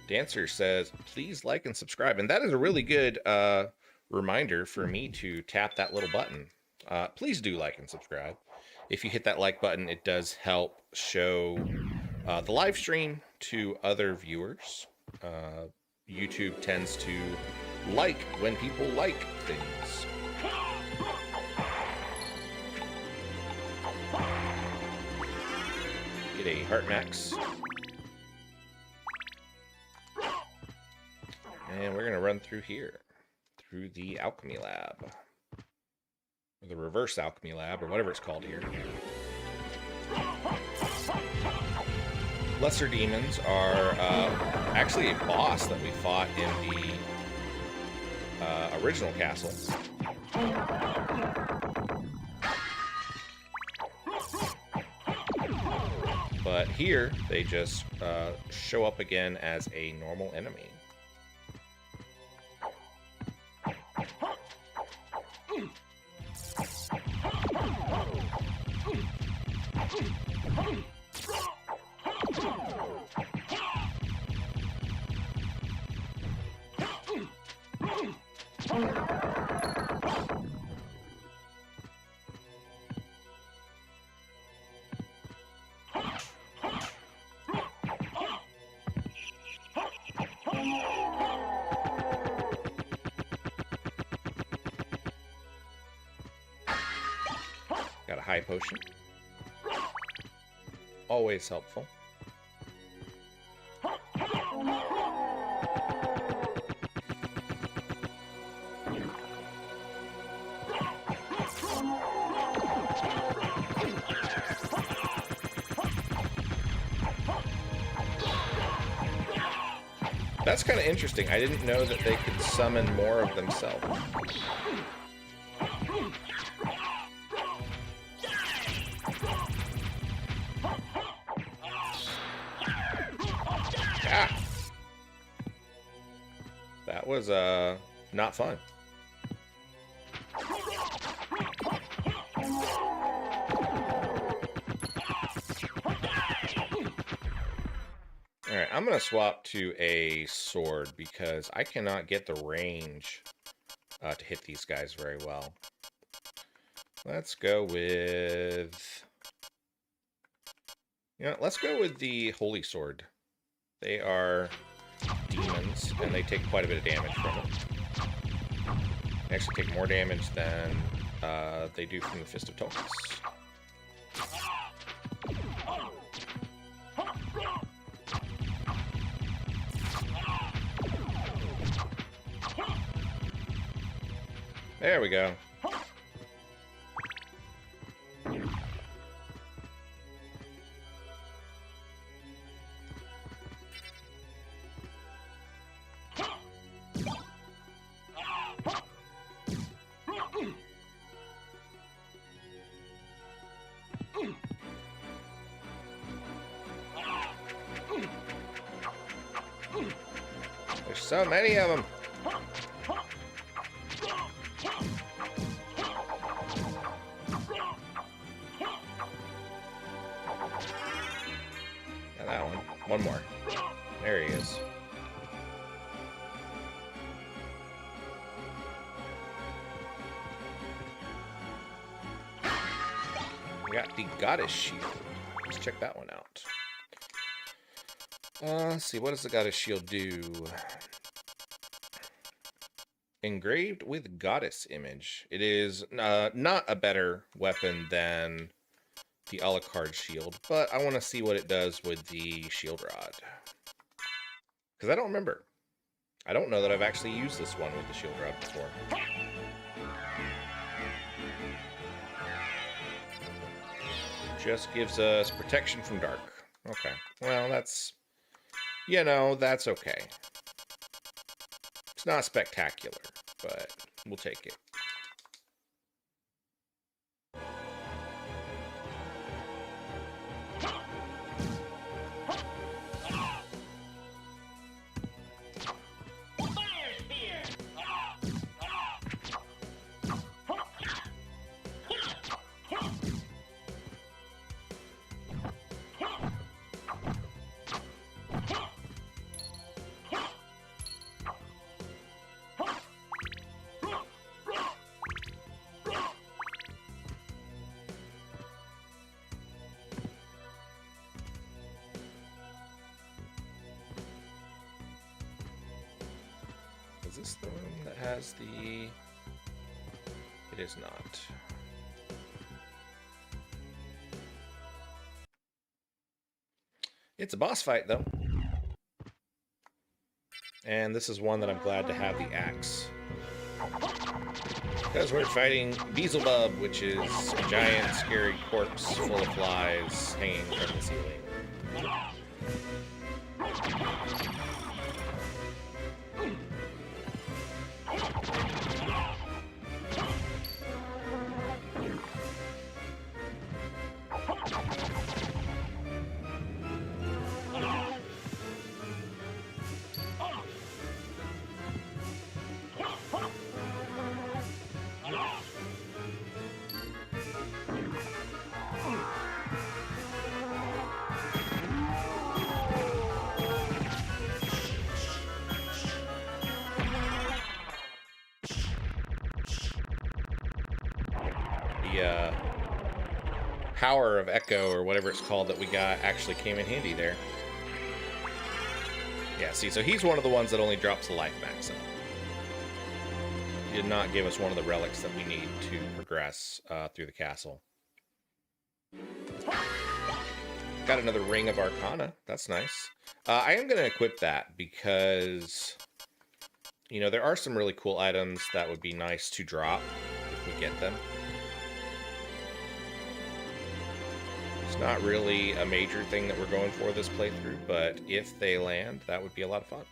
Dancer says, please like and subscribe. And that is a really good reminder for me to tap that little button. Please do like and subscribe. If you hit that like button, it does help show the live stream to other viewers. YouTube tends to like when people like things. Get a heart max. And we're gonna run through here. Through the alchemy lab. Or the reverse alchemy lab, or whatever it's called here. Lesser demons are actually a boss that we fought in the original castle. But here, they just show up again as a normal enemy. Got a high potion. Always helpful. That's kind of interesting. I didn't know that they could summon more of themselves. Ah! That was not fun. Alright, I'm going to swap to a sword because I cannot get the range to hit these guys very well. Let's go with... You know, let's go with the Holy Sword. They are demons, and they take quite a bit of damage from it. They actually take more damage than they do from the Fist of Tulkas. There we go. There's so many of them. Now that one. One more. There he is. We got the Goddess Shield. Let's check that one out. Let's see, what does the Goddess Shield do? Engraved with Goddess image. It is not a better weapon than the Alucard Shield, but I want to see what it does with the Shield Rod. Because I don't remember. I don't know that I've actually used this one with the Shield Rod before. Just gives us protection from dark. Okay. Well, that's... You know, that's okay. It's not spectacular, but we'll take it. Is this the room that has the... It is not. It's a boss fight, though. And this is one that I'm glad to have the axe. Because we're fighting Beelzebub, which is a giant, scary corpse full of flies hanging from the ceiling. Power of Echo, or whatever it's called, that we got actually came in handy there. Yeah, see, so he's one of the ones that only drops the life max up. He did not give us one of the relics that we need to progress through the castle. Got another Ring of Arcana. That's nice. I am going to equip that because, you know, there are some really cool items that would be nice to drop if we get them. It's not really a major thing that we're going for this playthrough, but if they land, that would be a lot of fun.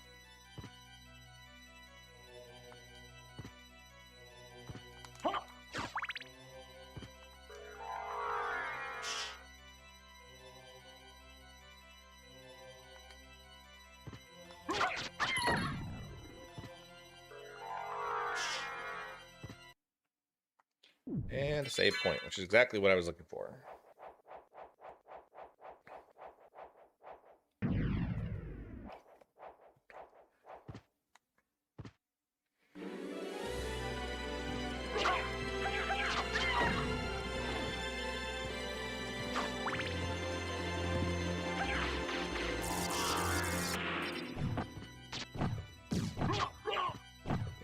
And a save point, which is exactly what I was looking for.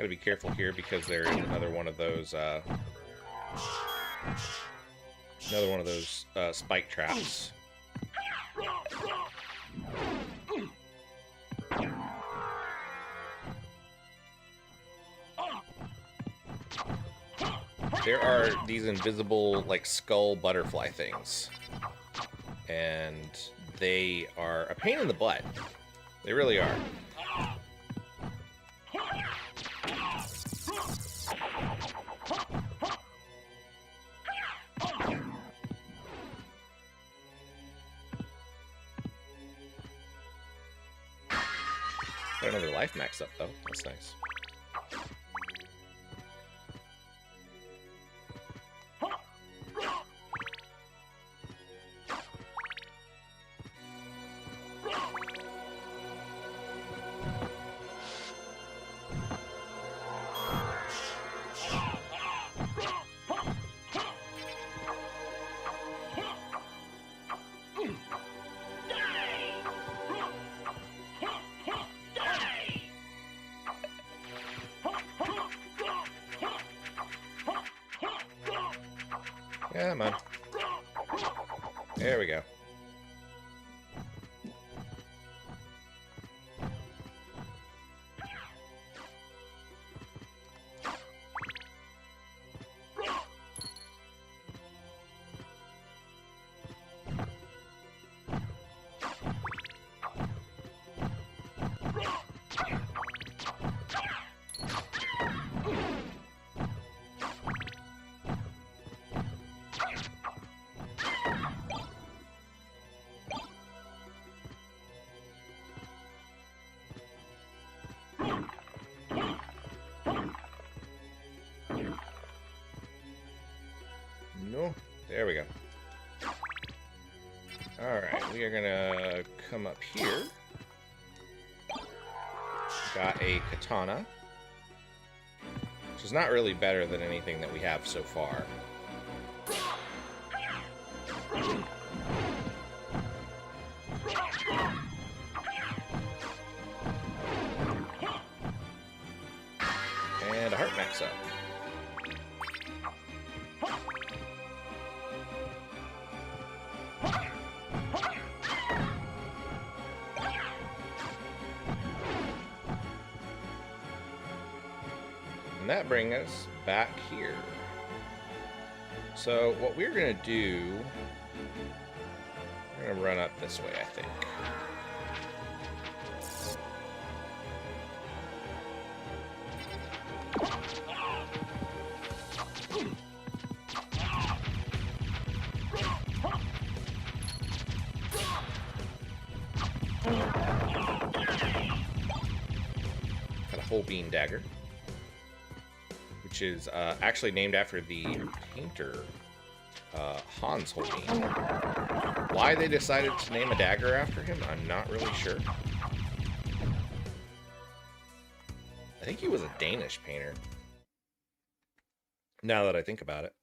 Gotta be careful here because there is another one of those spike traps. There are these invisible, like, skull butterfly things. And they are a pain in the butt. They really are. Got another life max up, though. That's nice. Come on. There we go. No, there we go. Alright, we are gonna come up here. Got a katana, which is not really better than anything that we have so far. And a heart max up. And that brings us back here. So what we're going to do, we're going to run up this way, I think. Got a whole beam dagger, which is actually named after the painter Hans Holbein. Why they decided to name a dagger after him, I'm not really sure. I think he was a Danish painter, now that I think about it.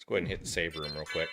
Go ahead and hit the save room real quick.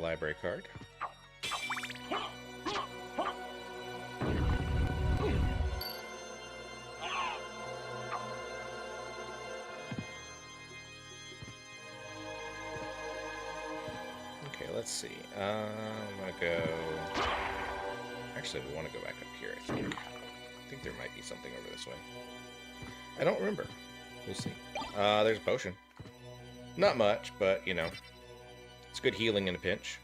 library card. Okay, let's see. I'm gonna go... Actually, we want to go back up here, I think. I think there might be something over this way. I don't remember. We'll see. There's a potion. Not much, but, you know, it's good healing in a pinch.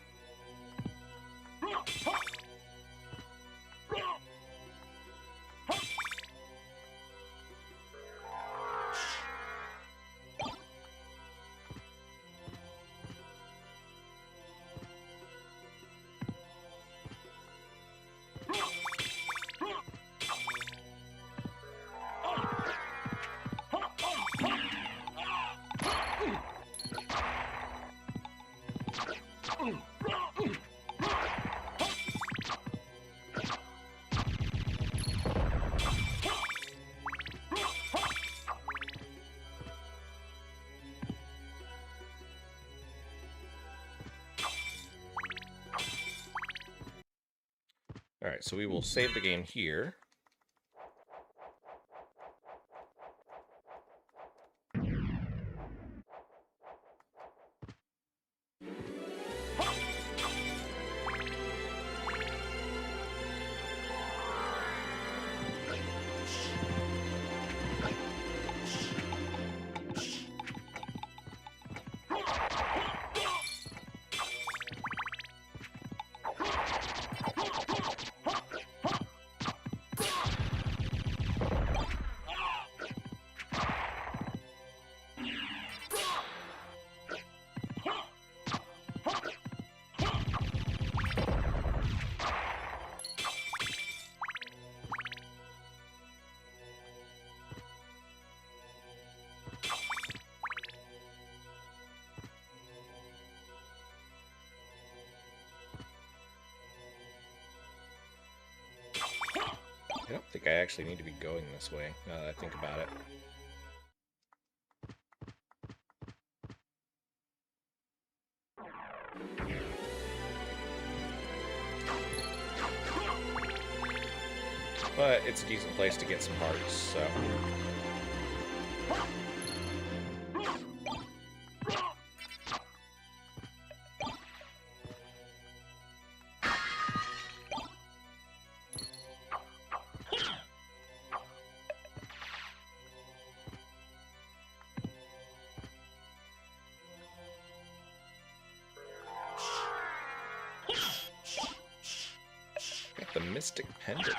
Alright, so we will save the game here. I don't think I actually need to be going this way, now that I think about it. But it's a decent place to get some hearts, so... Got the Mystic Pendant.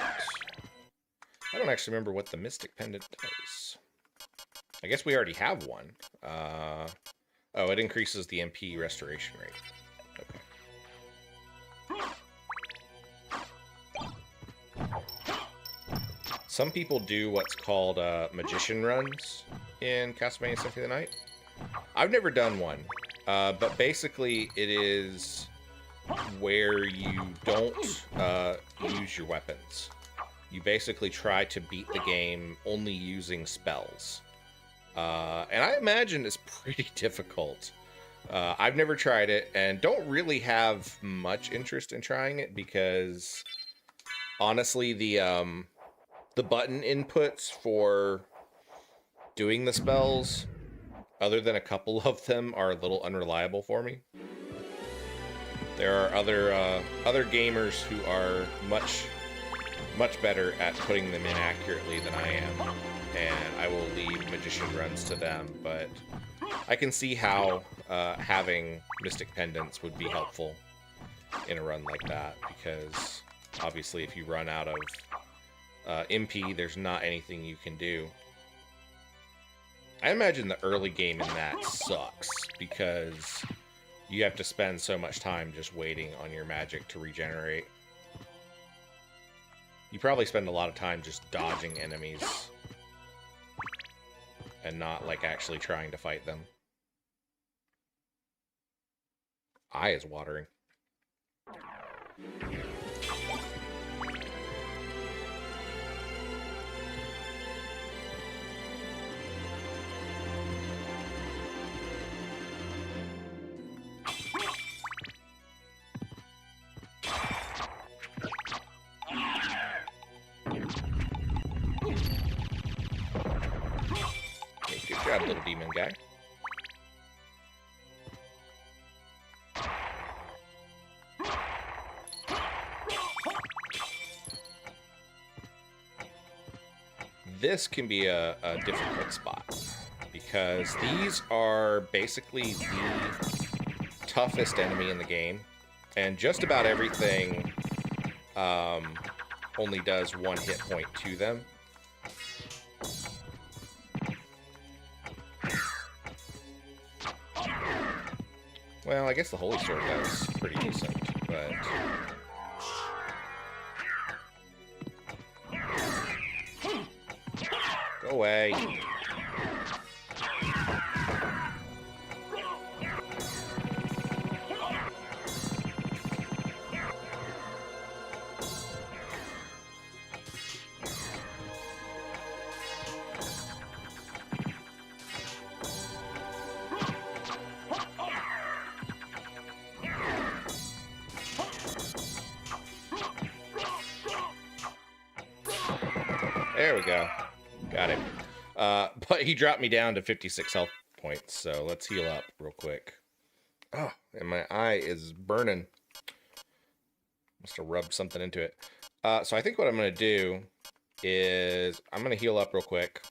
I don't actually remember what the Mystic Pendant does. I guess we already have one. Oh, it increases the MP restoration rate. Okay. Some people do what's called magician runs in Castlevania Symphony of the Night. I've never done one, but basically it is where you don't use your weapons. You basically try to beat the game only using spells. And I imagine it's pretty difficult. I've never tried it and don't really have much interest in trying it because honestly the button inputs for doing the spells, other than a couple of them, are a little unreliable for me. There are other gamers who are much better at putting them in accurately than I am, and I will leave magician runs to them, but I can see how having Mystic Pendants would be helpful in a run like that, because obviously if you run out of MP, there's not anything you can do. I imagine the early game in that sucks, because you have to spend so much time just waiting on your magic to regenerate. You probably spend a lot of time just dodging enemies and not, like, actually trying to fight them. Eye is watering. got a little demon guy. This can be a difficult spot because these are basically the toughest enemy in the game, and just about everything only does 1 hit point to them. Well, I guess the Holy Sword does pretty decent, but... Go away. There we go. Got him. But he dropped me down to 56 health points, so let's heal up real quick. Oh, and my eye is burning. Must have rubbed something into it. So I think what I'm going to do is I'm going to heal up real quick,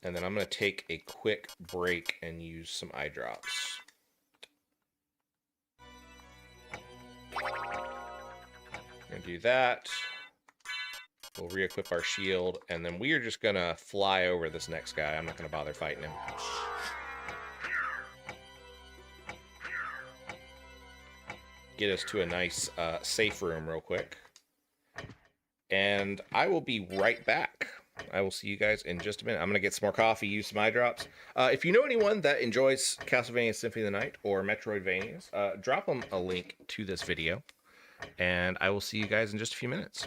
and then I'm going to take a quick break and use some eye drops. Going to do that. We'll re-equip our shield, and then we are just going to fly over this next guy. I'm not going to bother fighting him. Get us to a nice safe room real quick. And I will be right back. I will see you guys in just a minute. I'm going to get some more coffee, use some eye drops. If you know anyone that enjoys Castlevania Symphony of the Night or Metroidvanias, drop them a link to this video. And I will see you guys in just a few minutes.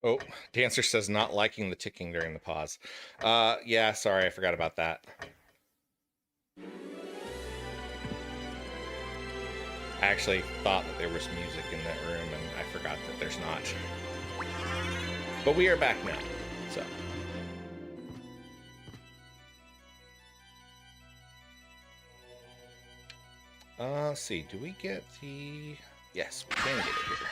Oh, Dancer says not liking the ticking during the pause. Yeah, sorry, I forgot about that. I actually thought that there was music in that room, and I forgot that there's not. But we are back now, so. Let's see, do we get the... Yes, we can get it here.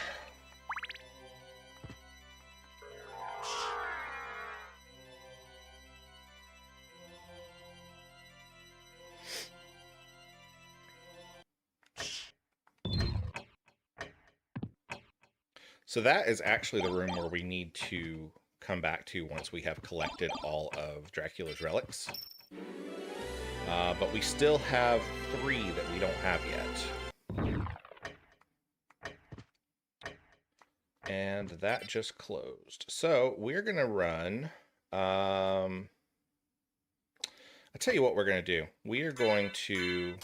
So that is actually the room where we need to come back to once we have collected all of Dracula's relics. But we still have 3 that we don't have yet. And that just closed. So we're going to run... I'll tell you what we're going to do. We are going to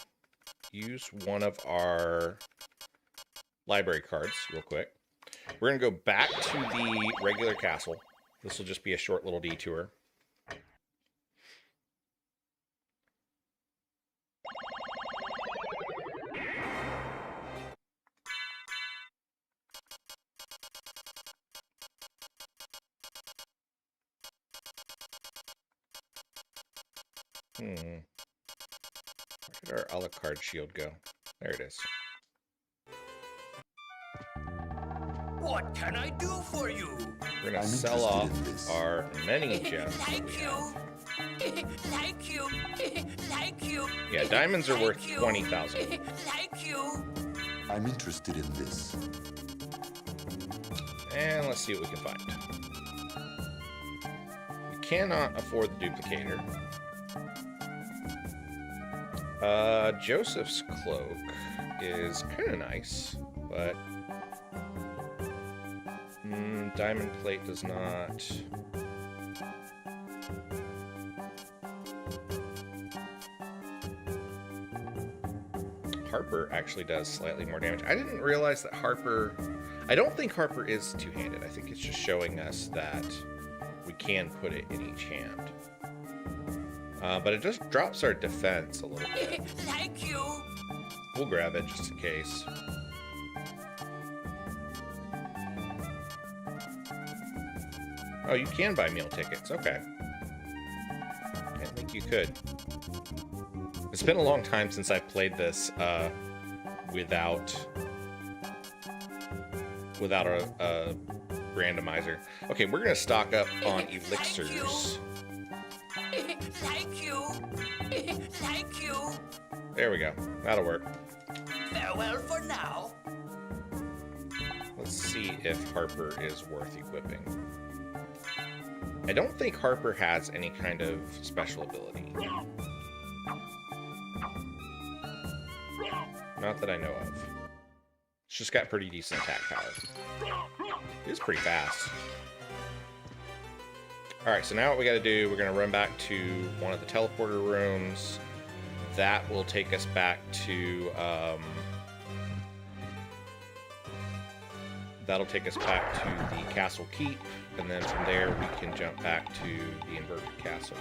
use one of our library cards real quick. We're going to go back to the regular castle. This will just be a short little detour. Where did our a la carte shield go? There it is. What can I do for you? We're gonna sell off our many gems. Like you. Like you. Yeah, diamonds are worth 20,000. Like you. I'm interested in this. And let's see what we can find. We cannot afford the duplicator. Joseph's cloak is kind of nice, but diamond plate does not. Harper actually does slightly more damage. I didn't realize that Harper... I don't think Harper is two-handed. I think it's just showing us that we can put it in each hand. But it just drops our defense a little bit. Like you. We'll grab it just in case. Oh, you can buy meal tickets. Okay. I didn't think you could. It's been a long time since I've played this without a randomizer. Okay, we're gonna stock up on elixirs. Like you. Like you. There we go. That'll work. Farewell for now. Let's see if Harper is worth equipping. I don't think Harper has any kind of special ability. Not that I know of. It's just got pretty decent attack power. It is pretty fast. Alright, so now what we gotta do, we're gonna run back to one of the teleporter rooms. That will take us back to, that'll take us back to the castle keep, and then from there we can jump back to the inverted castle.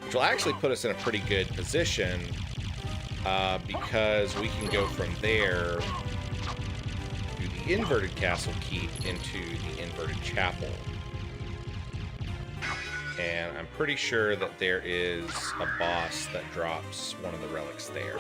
Which will actually put us in a pretty good position, because we can go from there to the inverted castle keep into the inverted chapel. And I'm pretty sure that there is a boss that drops one of the relics there.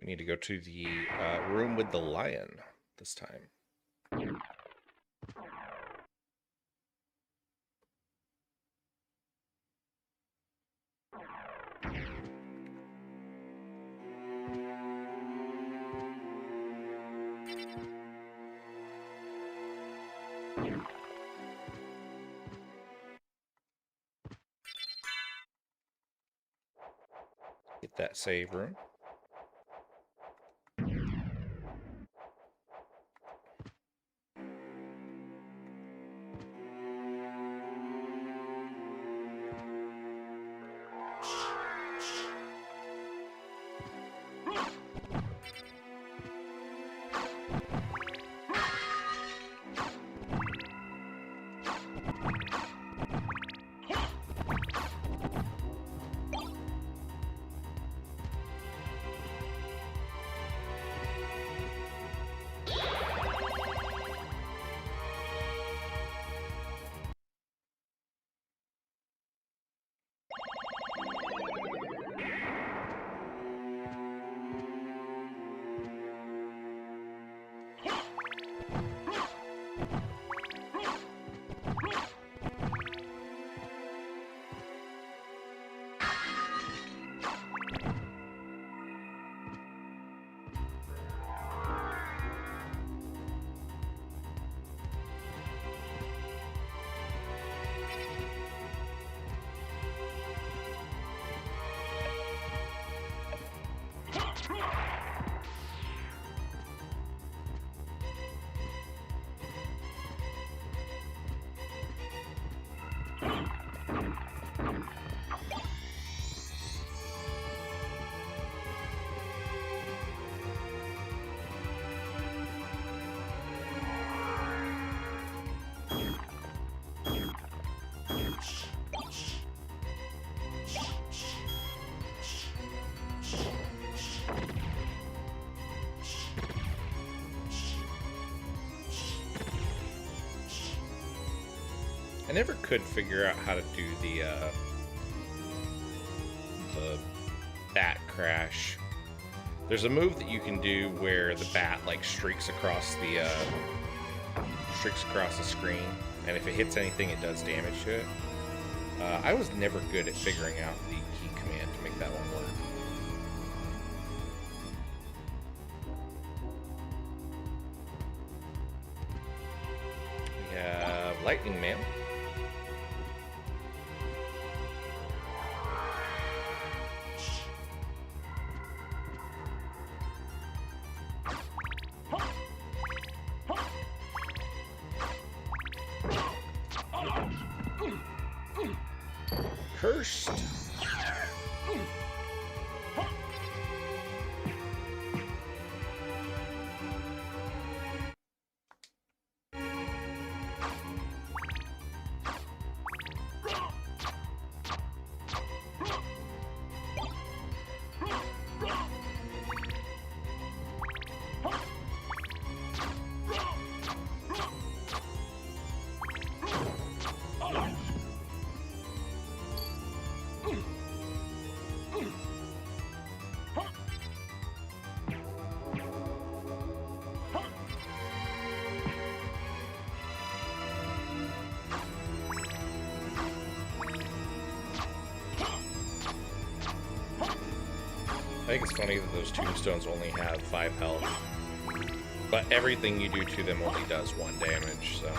need to go to the room with the lion this time. Get that save room. I never could figure out how to do the bat crash. There's a move that you can do where the bat like streaks across the screen, and if it hits anything, it does damage to it. I was never good at figuring out the key command to make that one work. We have Lightning Man. Cursed. I think it's funny that those tombstones only have 5 health, but everything you do to them only does 1 damage, so...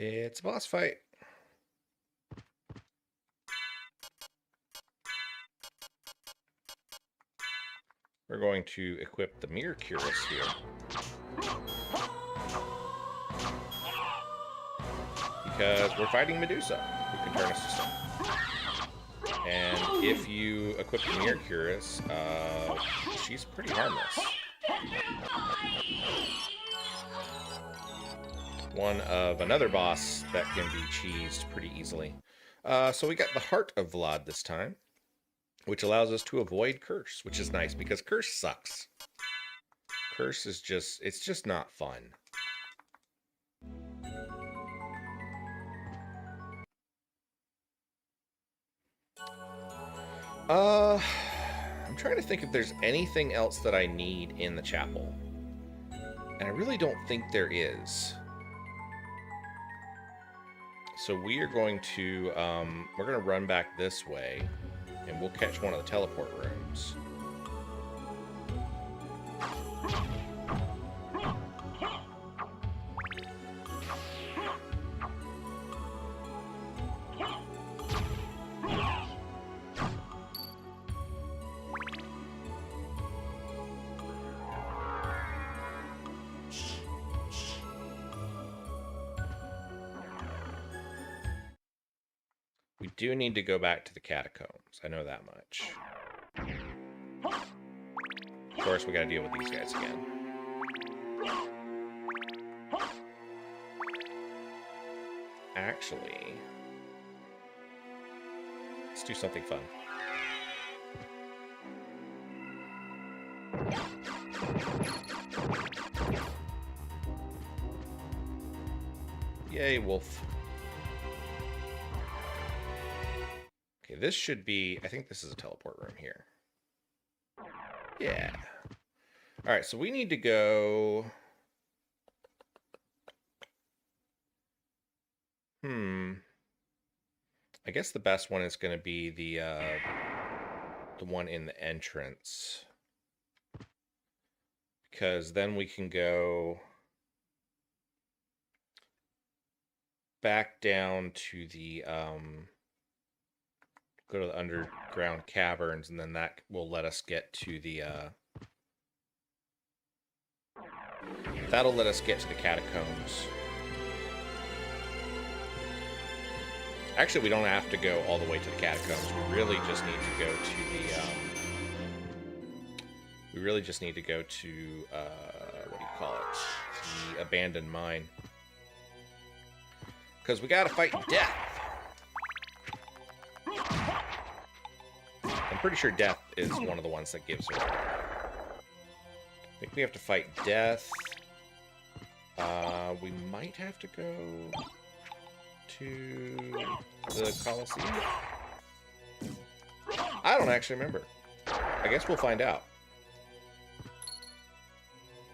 It's a boss fight. we're going to equip the Mirror Cuirass here. Because we're fighting Medusa, who can turn us to stone. And if you equip the Mirror Cuirass, she's pretty harmless. One of another boss that can be cheesed pretty easily. So we got the Heart of Vlad this time, which allows us to avoid Curse, which is nice because Curse sucks. Curse is just, it's just not fun. I'm trying to think if there's anything else that I need in the chapel. And I really don't think there is. So we are going to, we're going to run back this way, and we'll catch one of the teleport rooms. We do need to go back to the catacombs. I know that much. Of course, we gotta deal with these guys again. Actually, let's do something fun. Yay, wolf. Okay, this should be... I think this is a teleport room here. Yeah. Alright, so we need to go... I guess the best one is going to be the one in the entrance. Because then we can go back down to the... go to the underground caverns, and then that will let us get to the that'll let us get to the catacombs. Actually, we don't have to go all the way to the catacombs. We really just need to go to the we really just need to go to what do you call it, the abandoned mine, because we gotta fight death. I'm pretty sure death is one of the ones that gives her. I think we have to fight death. We might have to go to the Colosseum. I don't actually remember. I guess we'll find out.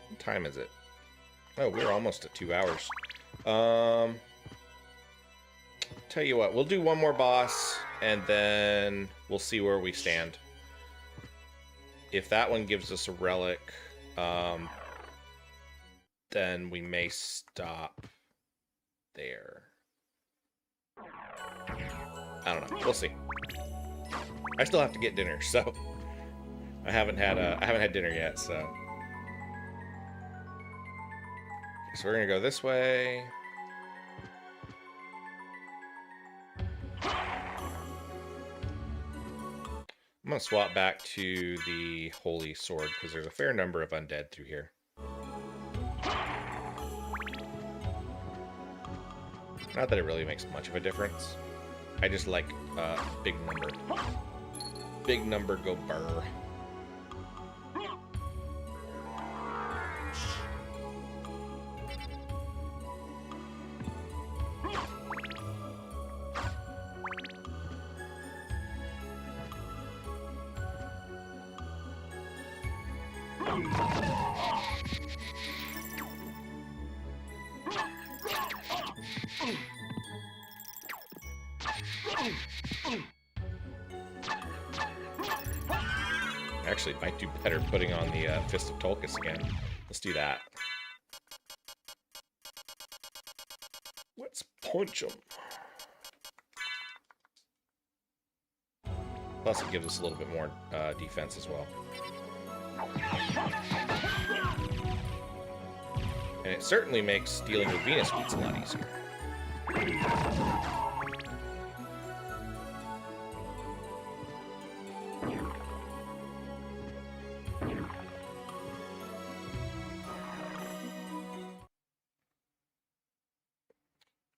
What time is it? Oh, we're almost at 2 hours. Tell you what, we'll do one more boss, and then we'll see where we stand. If that one gives us a relic, then we may stop there. I don't know. We'll see. I still have to get dinner, so I haven't had dinner yet. So we're gonna go this way. I'm going to swap back to the Holy Sword, because there's a fair number of undead through here. Not that it really makes much of a difference. I just like big number. Big number go burr. Actually, might do better putting on the Fist of Tolkis again. Let's do that. Let's punch him. Plus, it gives us a little bit more defense as well. And it certainly makes dealing with Venus beats a lot easier.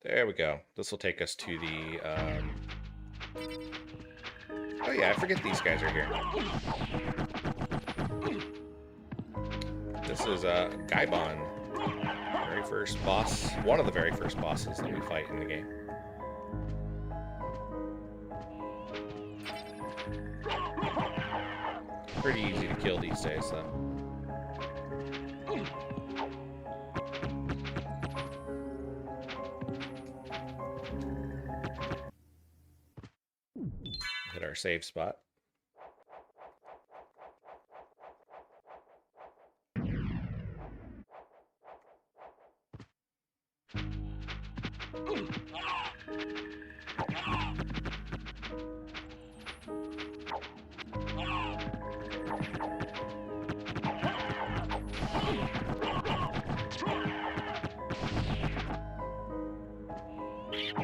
There we go. This will take us to the... Oh yeah, I forget these guys are here. This is Gaibon. Very first boss. One of the very first bosses that we fight in the game. Pretty easy to kill these days, though. Hit our save spot.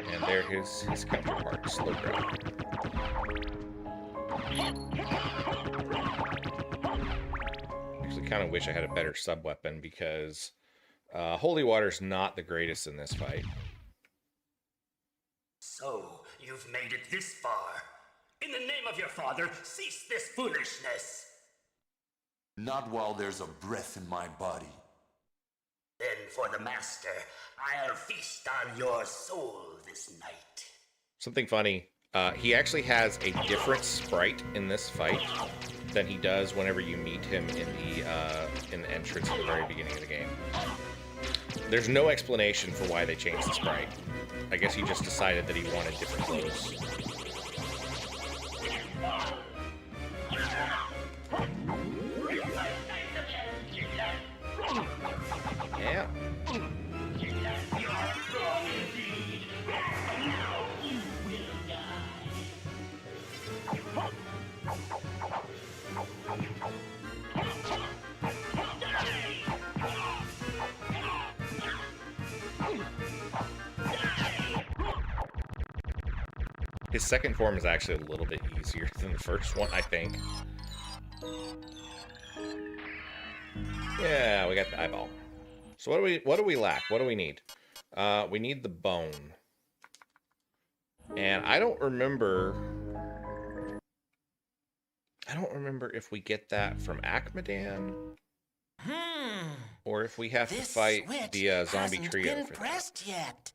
And there his counterpart, Slow Drop. Actually, kind of wish I had a better sub-weapon because Holy Water's not the greatest in this fight. So, you've made it this far. In the name of your father, cease this foolishness. Not while there's a breath in my body. Then for the master, I'll feast on your soul this night. Something funny, he actually has a different sprite in this fight than he does whenever you meet him in the entrance at the very beginning of the game. There's no explanation for why they changed the sprite. I guess he just decided that he wanted different clothes. Yeah. His second form is actually a little bit easier than the first one, I think. Yeah, we got the eyeball. So what do we lack? What do we need? We need the bone. And I don't remember if we get that from Akmadan or if we have to fight the zombie trio for that. Yet.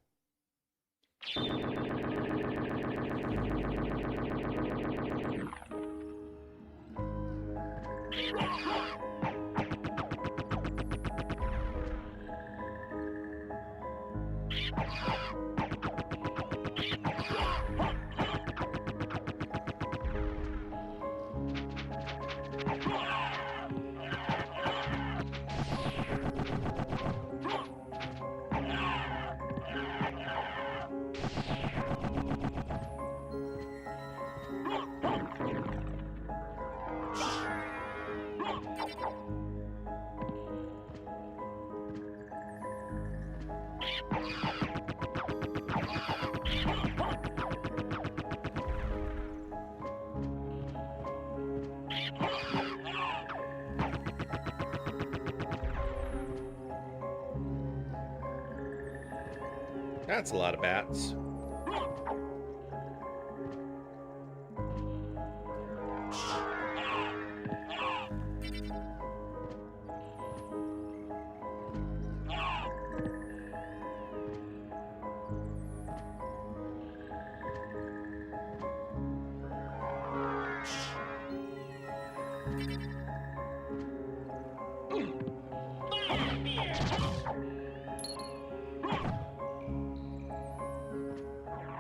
That's a lot of bats.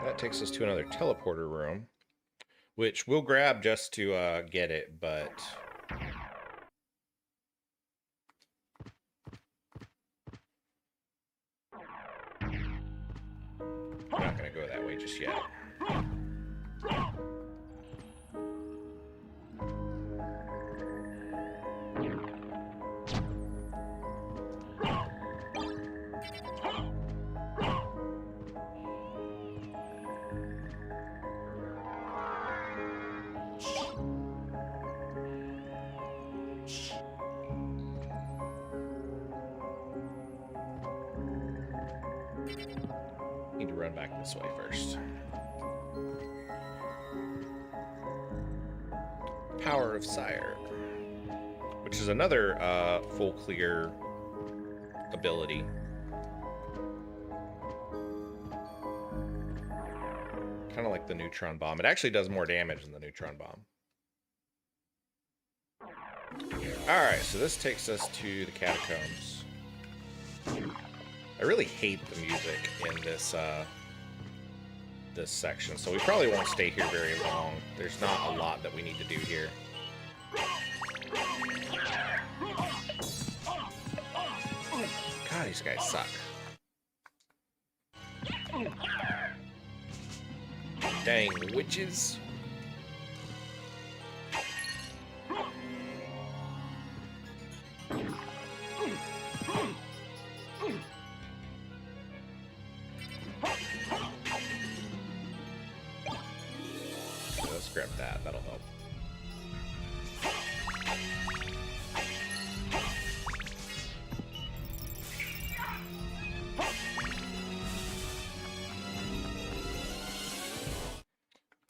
That takes us to another teleporter room, which we'll grab just to get it, but we're not going to go that way just yet. run back this way first. Power of Sire, which is another full clear ability. Kind of like the neutron bomb. It actually does more damage than the neutron bomb. Alright, so this takes us to the catacombs. I really hate the music in this this section, so we probably won't stay here very long. There's not a lot that we need to do here. God, these guys suck. Dang, witches. Let's grab that, that'll help.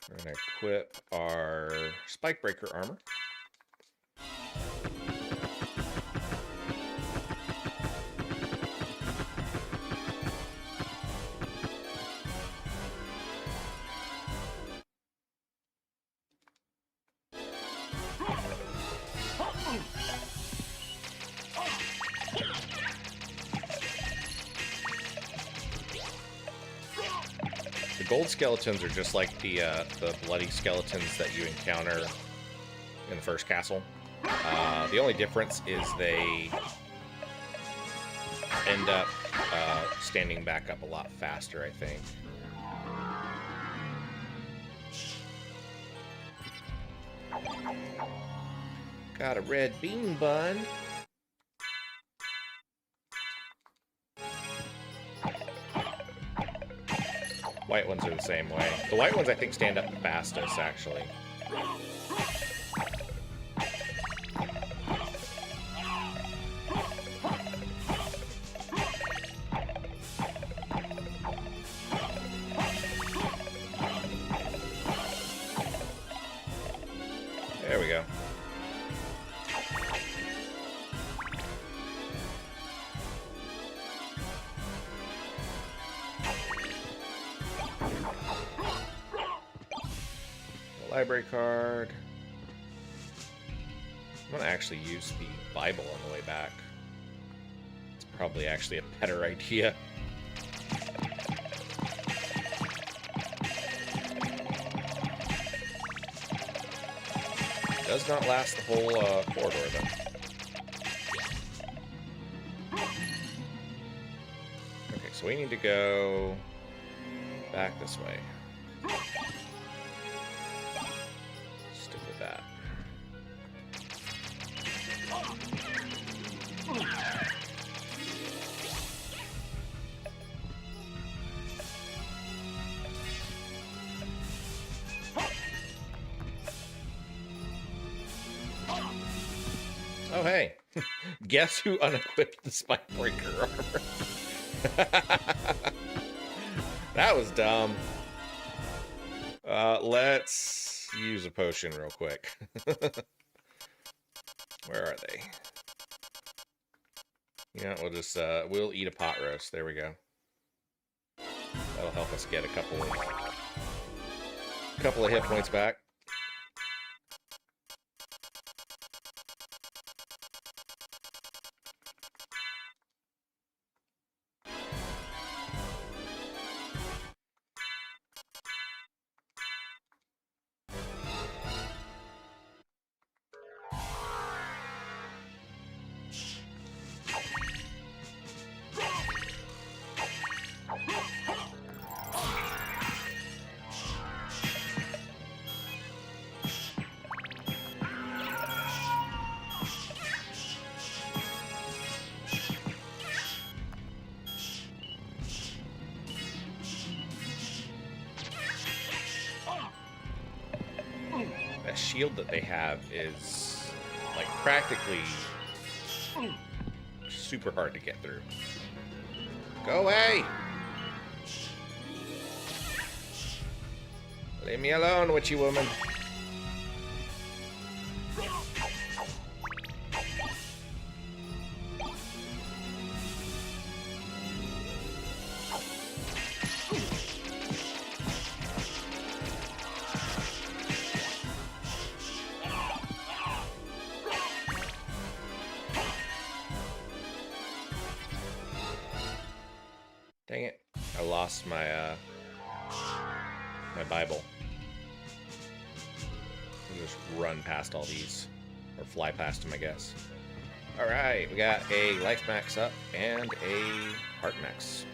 We're gonna equip our spike breaker armor. Gold skeletons are just like the bloody skeletons that you encounter in the first castle. The only difference is they end up standing back up a lot faster, I think. Got a red bean bun. White ones are the same way. The white ones, I think, stand up the fastest, actually. There we go. Library card. I'm gonna actually use the Bible on the way back. It's probably actually a better idea. Does not last the whole corridor though. Okay, so we need to go back this way. That. Oh, hey. Guess who unequipped the spike breaker armor? That was dumb. Let's use a potion real quick. Where are they? Yeah, we'll just we'll eat a pot roast. There we go. That'll help us get a couple of hit points back. That shield that they have is like practically super hard to get through. Go away! Leave me alone, witchy woman. Dang it. I lost my my Bible. I'll just run past all these. Or fly past them, I guess. Alright, we got a life max up and a heart max.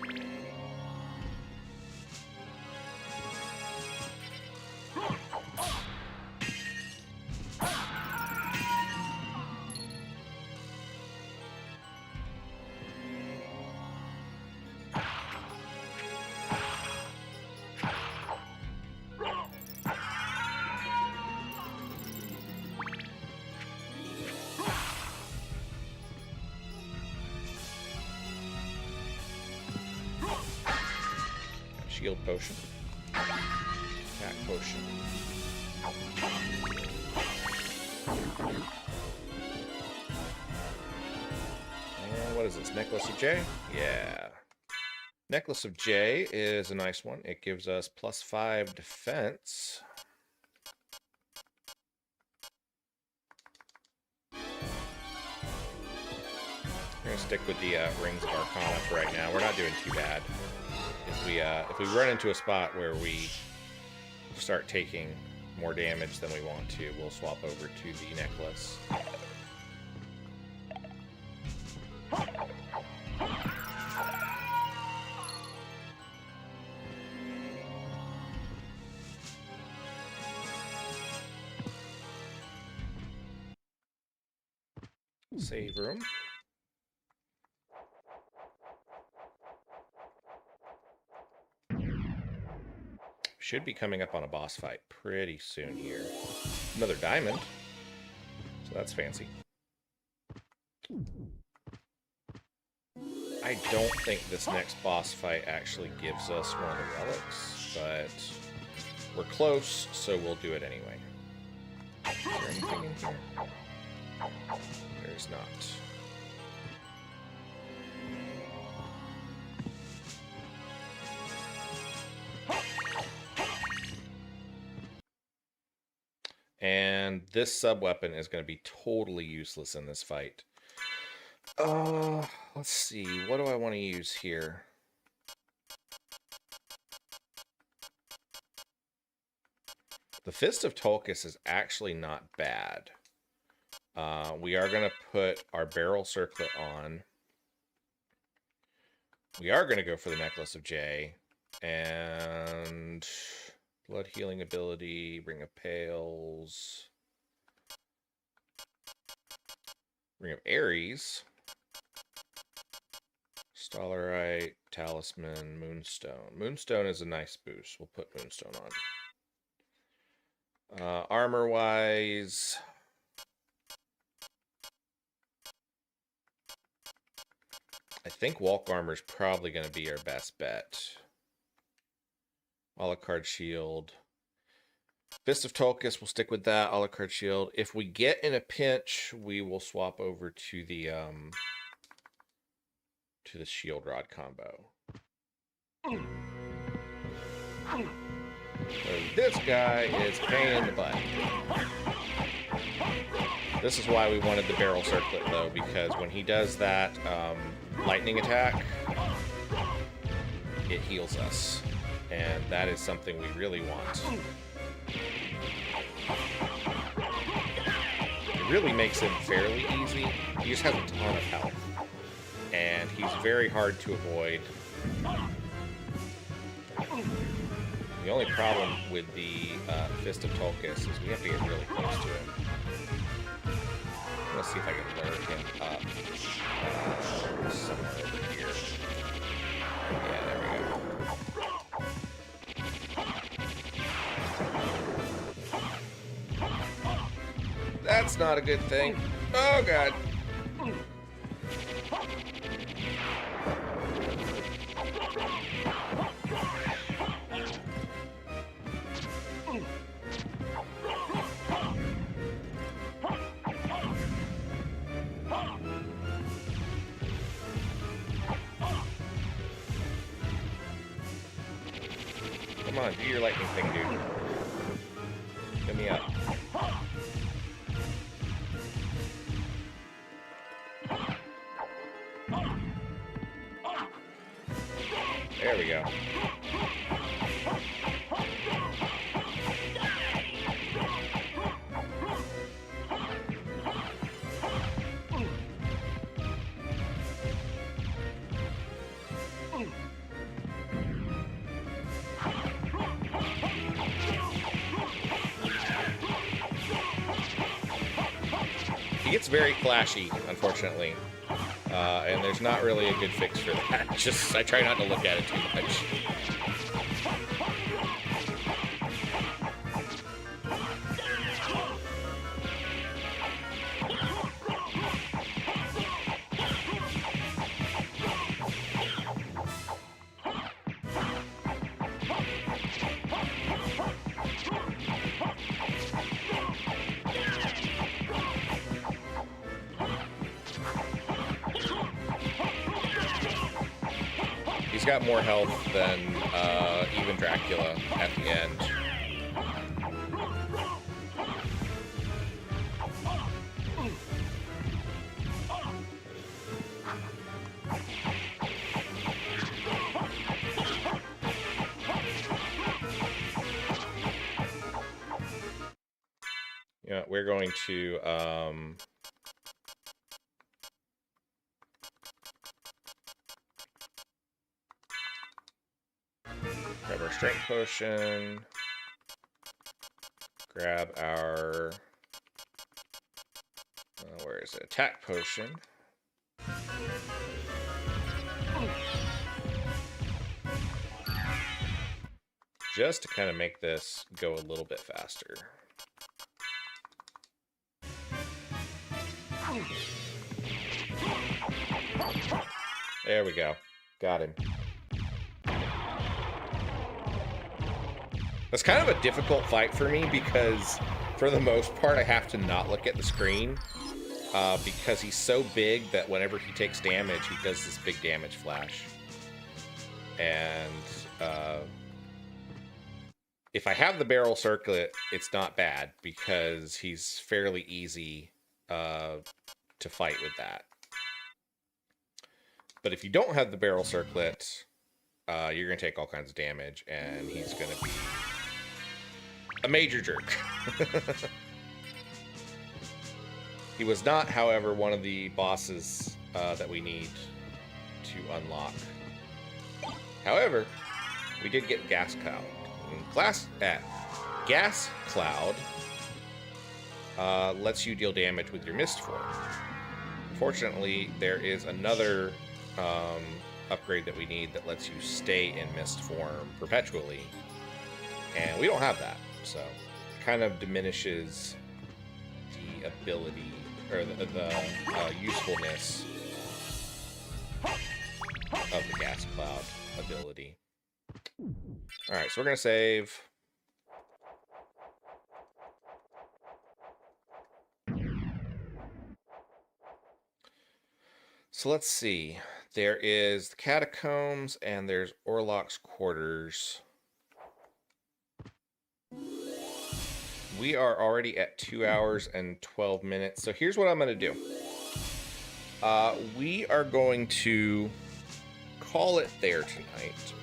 Shield potion. Attack potion. And what is this? Necklace of J? Yeah. Necklace of J is a nice one. It gives us +5 defense. We're gonna stick with the Rings of Arcana for right now. We're not doing too bad. If we run into a spot where we start taking more damage than we want to, we'll swap over to the necklace. Save room. Should be coming up on a boss fight pretty soon here. Another diamond. So that's fancy. I don't think this next boss fight actually gives us one of the relics, but we're close, so we'll do it anyway. Is there anything in here? There's not. And this sub-weapon is going to be totally useless in this fight. Let's see. What do I want to use here? The Fist of Tulkas is actually not bad. We are going to put our barrel circlet on. We are going to go for the Necklace of J. And blood healing ability, Ring of Pails. Ring of Ares. Starlight, Talisman, Moonstone. Moonstone is a nice boost. We'll put Moonstone on. Armor-wise, I think Walk Armor is probably going to be our best bet. A la carte shield. Fist of Tulkas, we'll stick with that. A la carte shield. If we get in a pinch, we will swap over to the shield rod combo. So this guy is a pain in the butt. This is why we wanted the barrel circlet, though, because when he does that lightning attack, it heals us. And that is something we really want. It really makes him fairly easy. He just has a ton of health. And he's very hard to avoid. The only problem with the Fist of Tulkas is we have to get really close to him. Let's see if I can lure him up somewhere over here. Yeah, there we go. That's not a good thing. Oh, God. Come on, do your lightning thing, dude. Get me up. There we go. He gets very flashy, unfortunately, and there's not really a good fix for that. Just, I try not to look at it too much. He's got more health than even Dracula at the end. Yeah, we're going to grab our strength potion, grab our, where is it? Attack potion. Just to kind of make this go a little bit faster. There we go. Got him. That's kind of a difficult fight for me because, for the most part, I have to not look at the screen because he's so big that whenever he takes damage, he does this big damage flash. And if I have the barrel circlet, it's not bad because he's fairly easy to fight with that. But if you don't have the barrel circlet, you're going to take all kinds of damage, and he's going to be a major jerk. He was not, however, one of the bosses that we need to unlock. However, we did get Gas Cloud. Gas Cloud lets you deal damage with your Mist form. Fortunately, there is another upgrade that we need that lets you stay in Mist form perpetually, and we don't have that, so it kind of diminishes the ability or the usefulness of the Gas Cloud ability. All right, so we're gonna save. So let's see. There is the catacombs and there's Orlok's quarters. We are already at 2 hours and 12 minutes. So here's what I'm going to do. We are going to call it there tonight.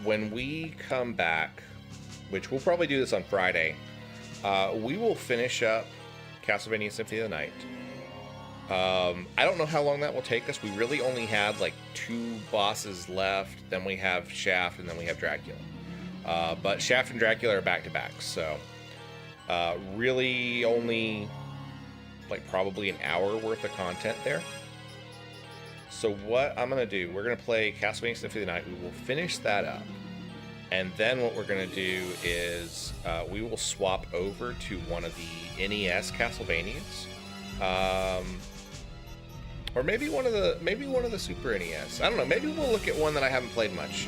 When we come back, which we'll probably do this on Friday, we will finish up Castlevania Symphony of the Night. I don't know how long that will take us. We really only had like 2 bosses left. Then we have Shaft, and then we have Dracula. But Shaft and Dracula are back-to-back, so really only like probably an hour worth of content there. So what I'm going to do, we're going to play Castlevania Symphony of the Night. We will finish that up. And then what we're going to do is we will swap over to one of the NES Castlevanias. Or maybe one of the Super NES. I don't know. Maybe we'll look at one that I haven't played much.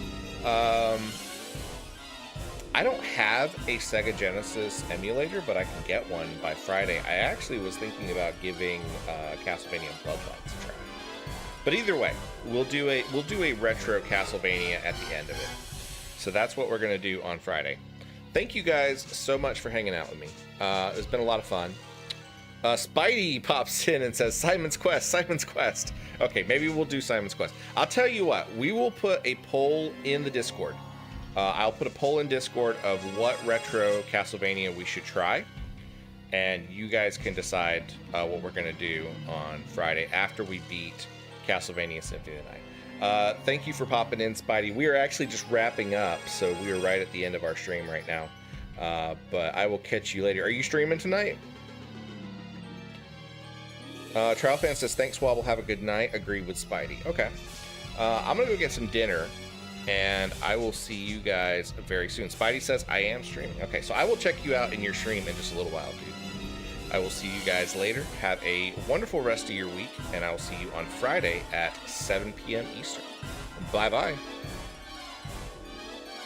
I don't have a Sega Genesis emulator, but I can get one by Friday. I actually was thinking about giving Castlevania Bloodlines a try. But either way, we'll do a retro Castlevania at the end of it. So that's what we're going to do on Friday. Thank you guys so much for hanging out with me. It's been a lot of fun. Spidey pops in and says, Simon's Quest, Simon's Quest. Okay, maybe we'll do Simon's Quest. I'll tell you what, we will put a poll in the Discord. I'll put a poll in Discord of what retro Castlevania we should try. And you guys can decide what we're going to do on Friday after we beat Castlevania Symphony of the Night. Thank you for popping in, Spidey. We are actually just wrapping up, so we are right at the end of our stream right now. But I will catch you later. Are you streaming tonight? Trial Fan says, thanks, Wobble. Have a good night. Agree with Spidey. Okay. I'm going to go get some dinner, and I will see you guys very soon. Spidey says, I am streaming. Okay, so I will check you out in your stream in just a little while, dude. I will see you guys later. Have a wonderful rest of your week, and I will see you on Friday at 7 p.m. Eastern. Bye-bye.